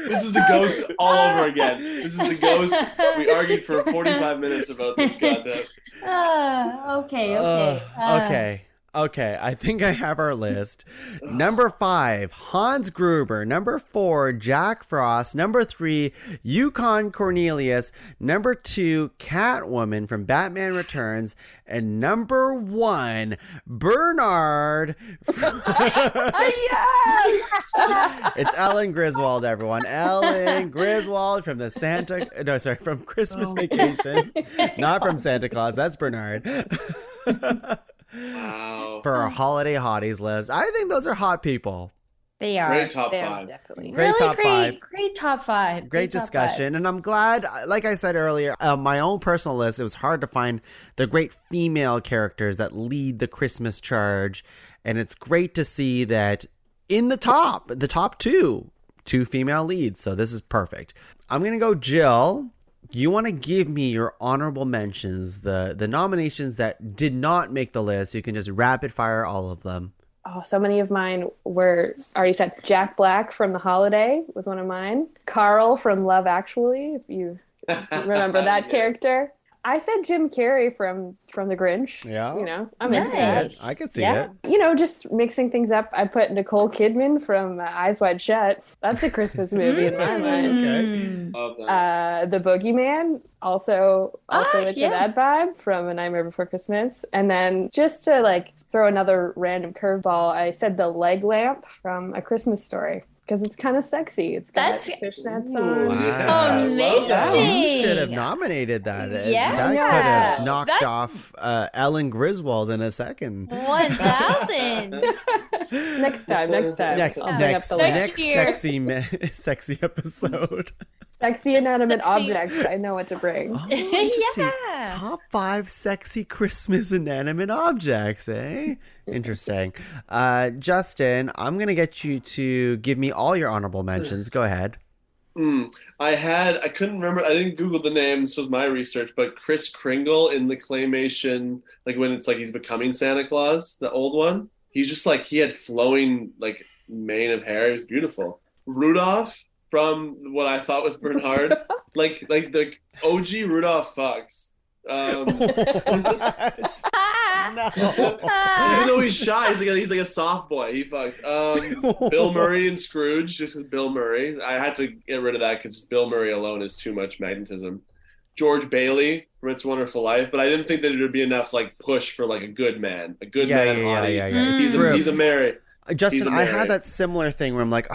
This is the ghost all over again. This is the ghost. We argued for 45 minutes about this goddamn. Okay. I think I have our list. Number 5, Hans Gruber. Number 4, Jack Frost. Number 3, Yukon Cornelius. Number 2, Catwoman from Batman Returns. And number 1, Bernard. Yes! It's Ellen Griswold, everyone. Ellen Griswold from from Christmas Vacation. Not from Santa Claus. That's Bernard. Wow. For our Holiday Hotties list. I think those are hot people. They are. Great top 5. Definitely. Great top 5. Great top 5. Great discussion. And I'm glad, like I said earlier, my own personal list, it was hard to find the great female characters that lead the Christmas charge. And it's great to see that in the top 2 female leads. So this is perfect. I'm going to go Jill. You want to give me your honorable mentions, the nominations that did not make the list. You can just rapid fire all of them. Oh, so many of mine were already said. Jack Black from The Holiday was one of mine. Carl from Love Actually, if you remember that Yes. character. I said Jim Carrey from The Grinch. Yeah. You know, I'm into that. I could see it. You know, just mixing things up. I put Nicole Kidman from Eyes Wide Shut. That's a Christmas movie in my mind. Okay. Love that. The Boogeyman, also into that vibe from A Nightmare Before Christmas. And then just to like throw another random curveball, I said the leg lamp from A Christmas Story because it's kind of sexy. It's got That's fishnets Ooh, on. yeah, I love amazing. that. You should have nominated that. Yeah. That could have knocked That- off Ellen Griswold in a second. 1,000. Next time. Next, I'll bring up the list. Next year. sexy episode. Sexy inanimate Sexy. objects. I know what to bring. Oh, interesting. Yeah. Top 5 sexy Christmas inanimate objects, eh? Interesting. Justin, I'm going to get you to give me all your honorable mentions. Go ahead. I couldn't remember, I didn't Google the name, this was my research, but Kris Kringle in the claymation, like when it's like he's becoming Santa Claus, the old one, he's just like, he had flowing like mane of hair, it was beautiful. Rudolph from what I thought was Bernard, like the OG Rudolph fucks. Even though he's shy, he's like a soft boy. He fucks. Bill Murray and Scrooge, just as Bill Murray. I had to get rid of that because Bill Murray alone is too much magnetism. George Bailey from It's a Wonderful Life, but I didn't think that it would be enough like push for like a good man, hottie. Yeah. He's a Mary. Justin, I had that similar thing where I'm like,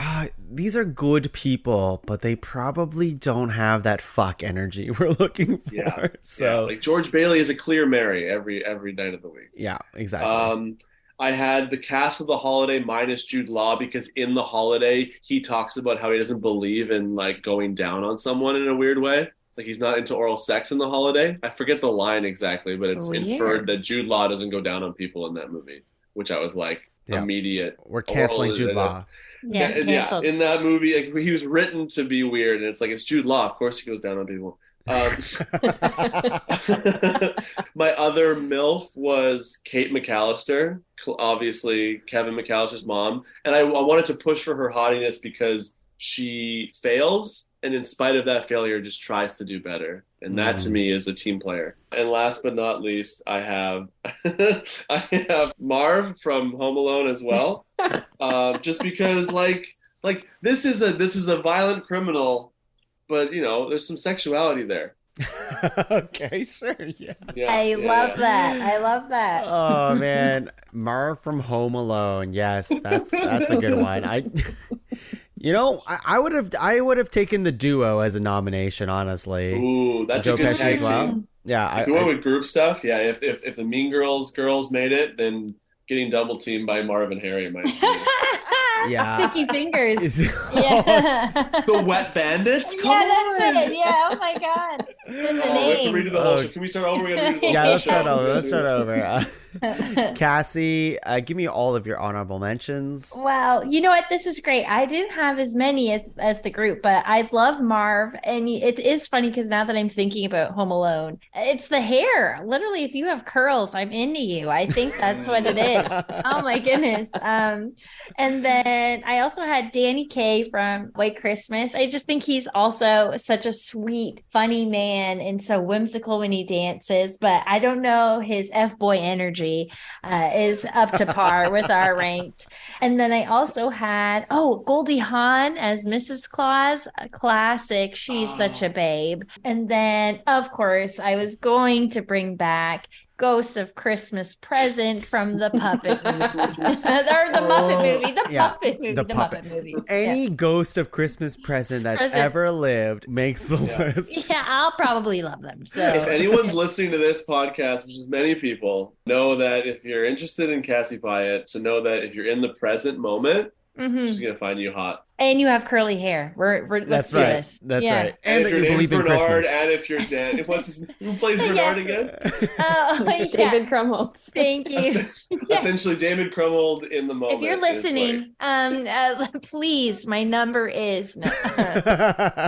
these are good people, but they probably don't have that fuck energy we're looking for. Yeah. So, like George Bailey is a clear Mary every night of the week. Yeah, exactly. I had the cast of The Holiday minus Jude Law because in The Holiday he talks about how he doesn't believe in like going down on someone in a weird way. Like he's not into oral sex in The Holiday. I forget the line exactly, but it's inferred that Jude Law doesn't go down on people in that movie, which I was like, immediate. We're canceling Jude Law. Yeah, in that movie, like, he was written to be weird, and it's like, it's Jude Law. Of course he goes down on people. My other MILF was Kate McAllister, obviously Kevin McAllister's mom. And I wanted to push for her hottiness because she fails, and in spite of that failure, just tries to do better. And that to me is a team player. And last but not least, I have Marv from Home Alone as well. Just because like this is a violent criminal, but you know, there's some sexuality there. Okay, sure. Yeah. I love that. Oh man, Marv from Home Alone. Yes, that's a good one. I would have taken the duo as a nomination, honestly. Ooh, that's Joe a good Pesci tag as well. team. Yeah, if you went with group stuff, if the Mean Girls made it, then getting double teamed by Marv and Harry might. Sticky fingers. Yeah. The Wet Bandits. Come that's on. it. Yeah. Oh my God. It's in the We have to name. redo the whole show. Can we start over? We gotta redo the whole Yeah, let's show. start over. Cassie, give me all of your honorable mentions. Well, you know what? This is great. I didn't have as many as the group, but I love Marv. And it is funny because now that I'm thinking about Home Alone, it's the hair. Literally, if you have curls, I'm into you. I think that's what it is. Oh my goodness. And then I also had Danny Kaye from White Christmas. I just think he's also such a sweet, funny man and so whimsical when he dances, but I don't know, his F-boy energy is up to par with our ranked. And then I also had Goldie Hawn as Mrs. Claus, a classic. She's such a babe. And then of course I was going to bring back Ghost of Christmas Present from the Puppet movie. Or the Muppet movie. The Muppet movie. Any Ghost of Christmas Present that's ever lived makes the list. Yeah, I'll probably love them. So if anyone's listening to this podcast, which is many people, know that if you're interested in Cassie Pyatt, to know that if you're in the present moment, she's gonna find you hot. And you have curly hair. Let's do this. That's right. And that if you your believe in name's Bernard, Christmas. and if you're Dan, who plays Bernard again? David Krumholtz. Thank you. Essentially, David Krumholtz in the moment. If you're listening, please, my number is no.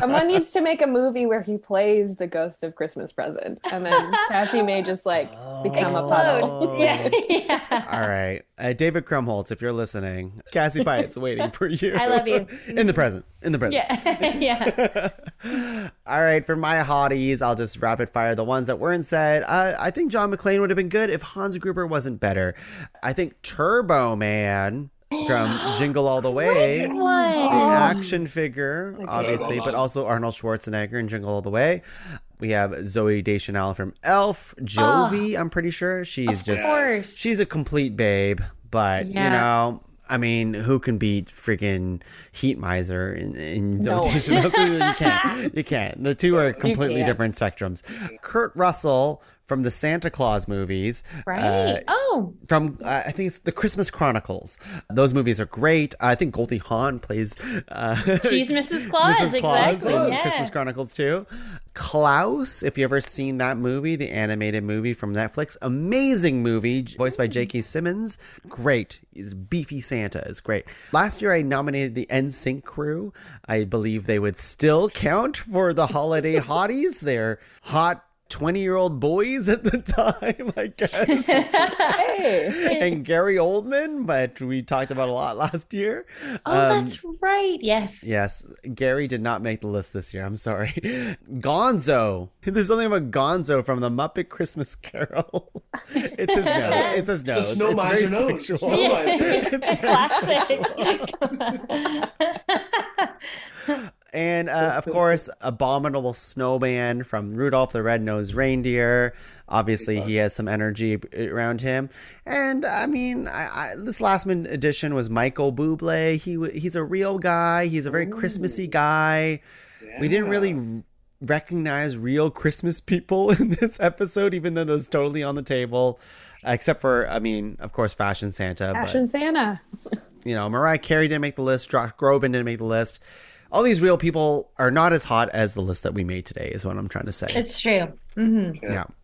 Someone needs to make a movie where he plays the Ghost of Christmas Present, and then Cassie may just become a puddle. Yeah. All right, David Krumholtz, if you're listening, Cassie Pyatt's waiting for you. I love you. In the present. Yeah. All right, for my hotties, I'll just rapid fire the ones that weren't said. I think John McClane would have been good if Hans Gruber wasn't better. I think Turbo Man from Jingle All the Way. What? The action figure, obviously, but also Arnold Schwarzenegger in Jingle All the Way. We have Zoe Deschanel from Elf. Jovi, I'm pretty sure. She's she's a complete babe. But, you know, I mean, who can beat freaking Heat Miser in Zoe Deschanel? You can't. The two are completely different spectrums. Kurt Russell from the Santa Claus movies. Right. From, I think it's the Christmas Chronicles. Those movies are great. I think Goldie Hawn plays... She's Mrs. Claus, Mrs. Claus exactly. in Christmas Chronicles too. Klaus, if you ever seen that movie, the animated movie from Netflix, amazing movie, voiced by J.K. Simmons. Great. He's beefy Santa is great. Last year I nominated the NSYNC crew. I believe they would still count for the Holiday Hotties. They're hot 20-year-old boys at the time, I guess. And Gary Oldman, but we talked about a lot last year. That's right. Yes, Gary did not make the list this year. I'm sorry. Gonzo. There's something about Gonzo from the Muppet Christmas Carol. It's his nose. It's his nose. The snow It's miser very nose. sexual. classic. And, of course, Abominable Snowman from Rudolph the Red-Nosed Reindeer. Obviously, he has some energy around him. And, I mean, this last edition was Michael Bublé. He's a real guy. He's a very Christmassy guy. Yeah. We didn't really recognize real Christmas people in this episode, even though those totally on the table. Except for, I mean, of course, Fashion Santa. Santa. You know, Mariah Carey didn't make the list. Josh Groban didn't make the list. All these real people are not as hot as the list that we made today, is what I'm trying to say. It's true. Mm-hmm.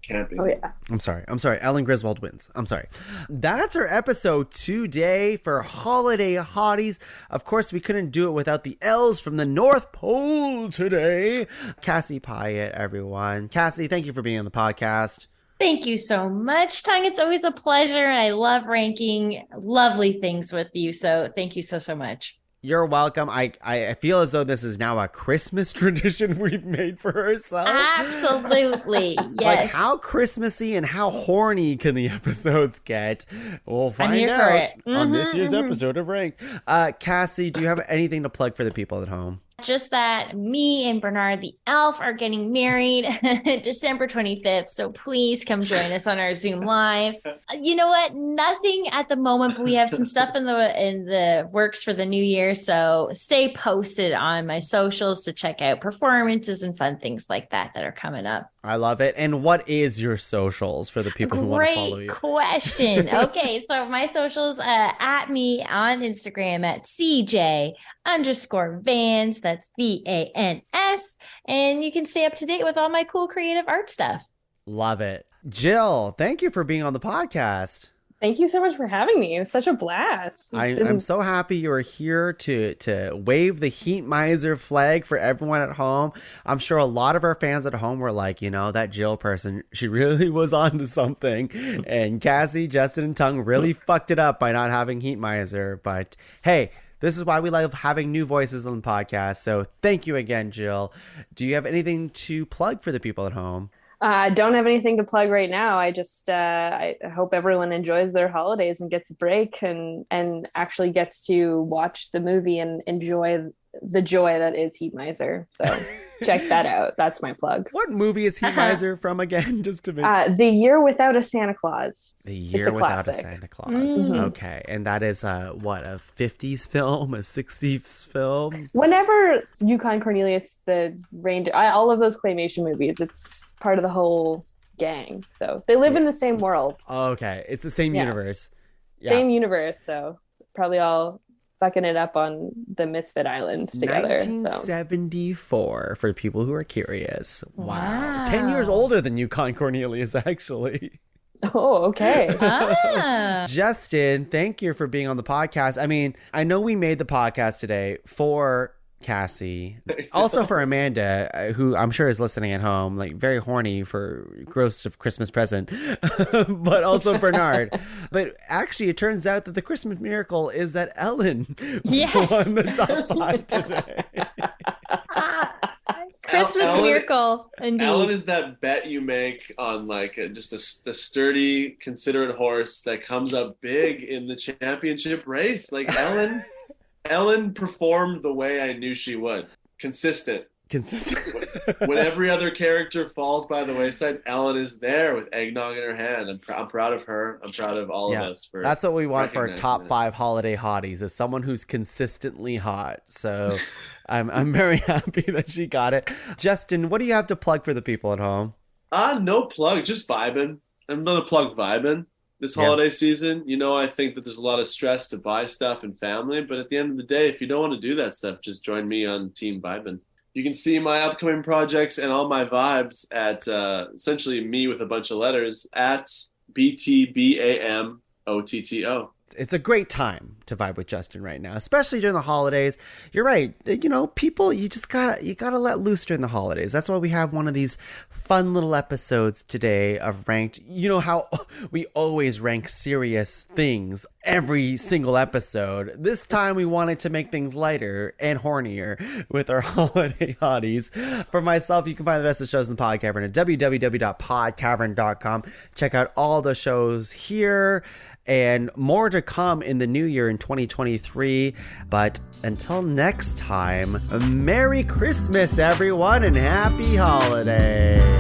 Can't be. Oh, yeah. I'm sorry. Ellen Griswold wins. I'm sorry. That's our episode today for Holiday Hotties. Of course, we couldn't do it without the elves from the North Pole today. Cassie Pyatt, everyone. Cassie, thank you for being on the podcast. Thank you so much, Tuong. It's always a pleasure. I love ranking lovely things with you. So thank you so much. You're welcome. I feel as though this is now a Christmas tradition we've made for ourselves. Absolutely. Yes. Like, how Christmassy and how horny can the episodes get? We'll find out on this year's episode of Rank. Cassie, do you have anything to plug for the people at home? Just that me and Bernard the elf are getting married December 25th. So please come join us on our Zoom Live. You know what? Nothing at the moment, but we have some stuff in the works for the new year. So stay posted on my socials to check out performances and fun things like that are coming up. I love it. And what is your socials for the people who want to follow you? Great question. Okay, so my socials, at me on Instagram at CJ_Vans. That's VANS. And you can stay up to date with all my cool creative art stuff. Love it. Jill, thank you for being on the podcast. Thank you so much for having me. It was such a blast. I'm so happy you are here to wave the Heat Miser flag for everyone at home. I'm sure a lot of our fans at home were like, you know, that Jill person, she really was onto something. And Cassie, Justin, and Tuong really fucked it up by not having Heat Miser. But hey, this is why we love having new voices on the podcast. So thank you again, Jill. Do you have anything to plug for the people at home? I don't have anything to plug right now. I just I hope everyone enjoys their holidays and gets a break and actually gets to watch the movie and enjoy the joy that is Heat Miser. So check that out. That's my plug. What movie is Heat Miser from again? Just to make The Year Without a Santa Claus. The Year Without a Santa Claus. Mm-hmm. Okay. And that is what, a 50s film, a 60s film? Whenever Yukon Cornelius, the reindeer, all of those claymation movies, it's part of the whole gang. So they live in the same world. Okay. It's the same universe. Yeah. Same universe. So probably all fucking it up on the Misfit Island together. 1974 for people who are curious. Wow. 10 years older than Yukon Cornelius, actually. Oh, okay. Justin, thank you for being on the podcast. I mean, I know we made the podcast today for Cassie, also for Amanda, who I'm sure is listening at home, like very horny for gross of Christmas present, but also Bernard. But actually, it turns out that the Christmas miracle is that Ellen won the top 5 today. Christmas Ellen- miracle, indeed. Ellen is that bet you make on like just a sturdy, considerate horse that comes up big in the championship race. Like Ellen performed the way I knew she would. Consistent. When every other character falls by the wayside, Ellen is there with eggnog in her hand. I'm proud of her. I'm proud of all of us. That's what we want for our top recognizing 5 holiday hotties, is someone who's consistently hot. So I'm very happy that she got it. Justin, what do you have to plug for the people at home? No plug, just vibing. I'm gonna plug vibing this holiday season. You know, I think that there's a lot of stress to buy stuff and family, but at the end of the day, if you don't want to do that stuff, just join me on Team Vibin'. You can see my upcoming projects and all my vibes at essentially me with a bunch of letters at BTBAMOTTO. It's a great time to vibe with Justin right now, especially during the holidays. You're right. You know, people, you gotta let loose during the holidays. That's why we have one of these fun little episodes today of Ranked. You know how we always rank serious things every single episode. This time we wanted to make things lighter and hornier with our Holiday Hotties. For myself, you can find the best of shows in the Pod Cavern at www.podcavern.com. Check out all the shows here and more to come in the new year in 2023. But until next time, Merry Christmas, everyone, and Happy Holidays.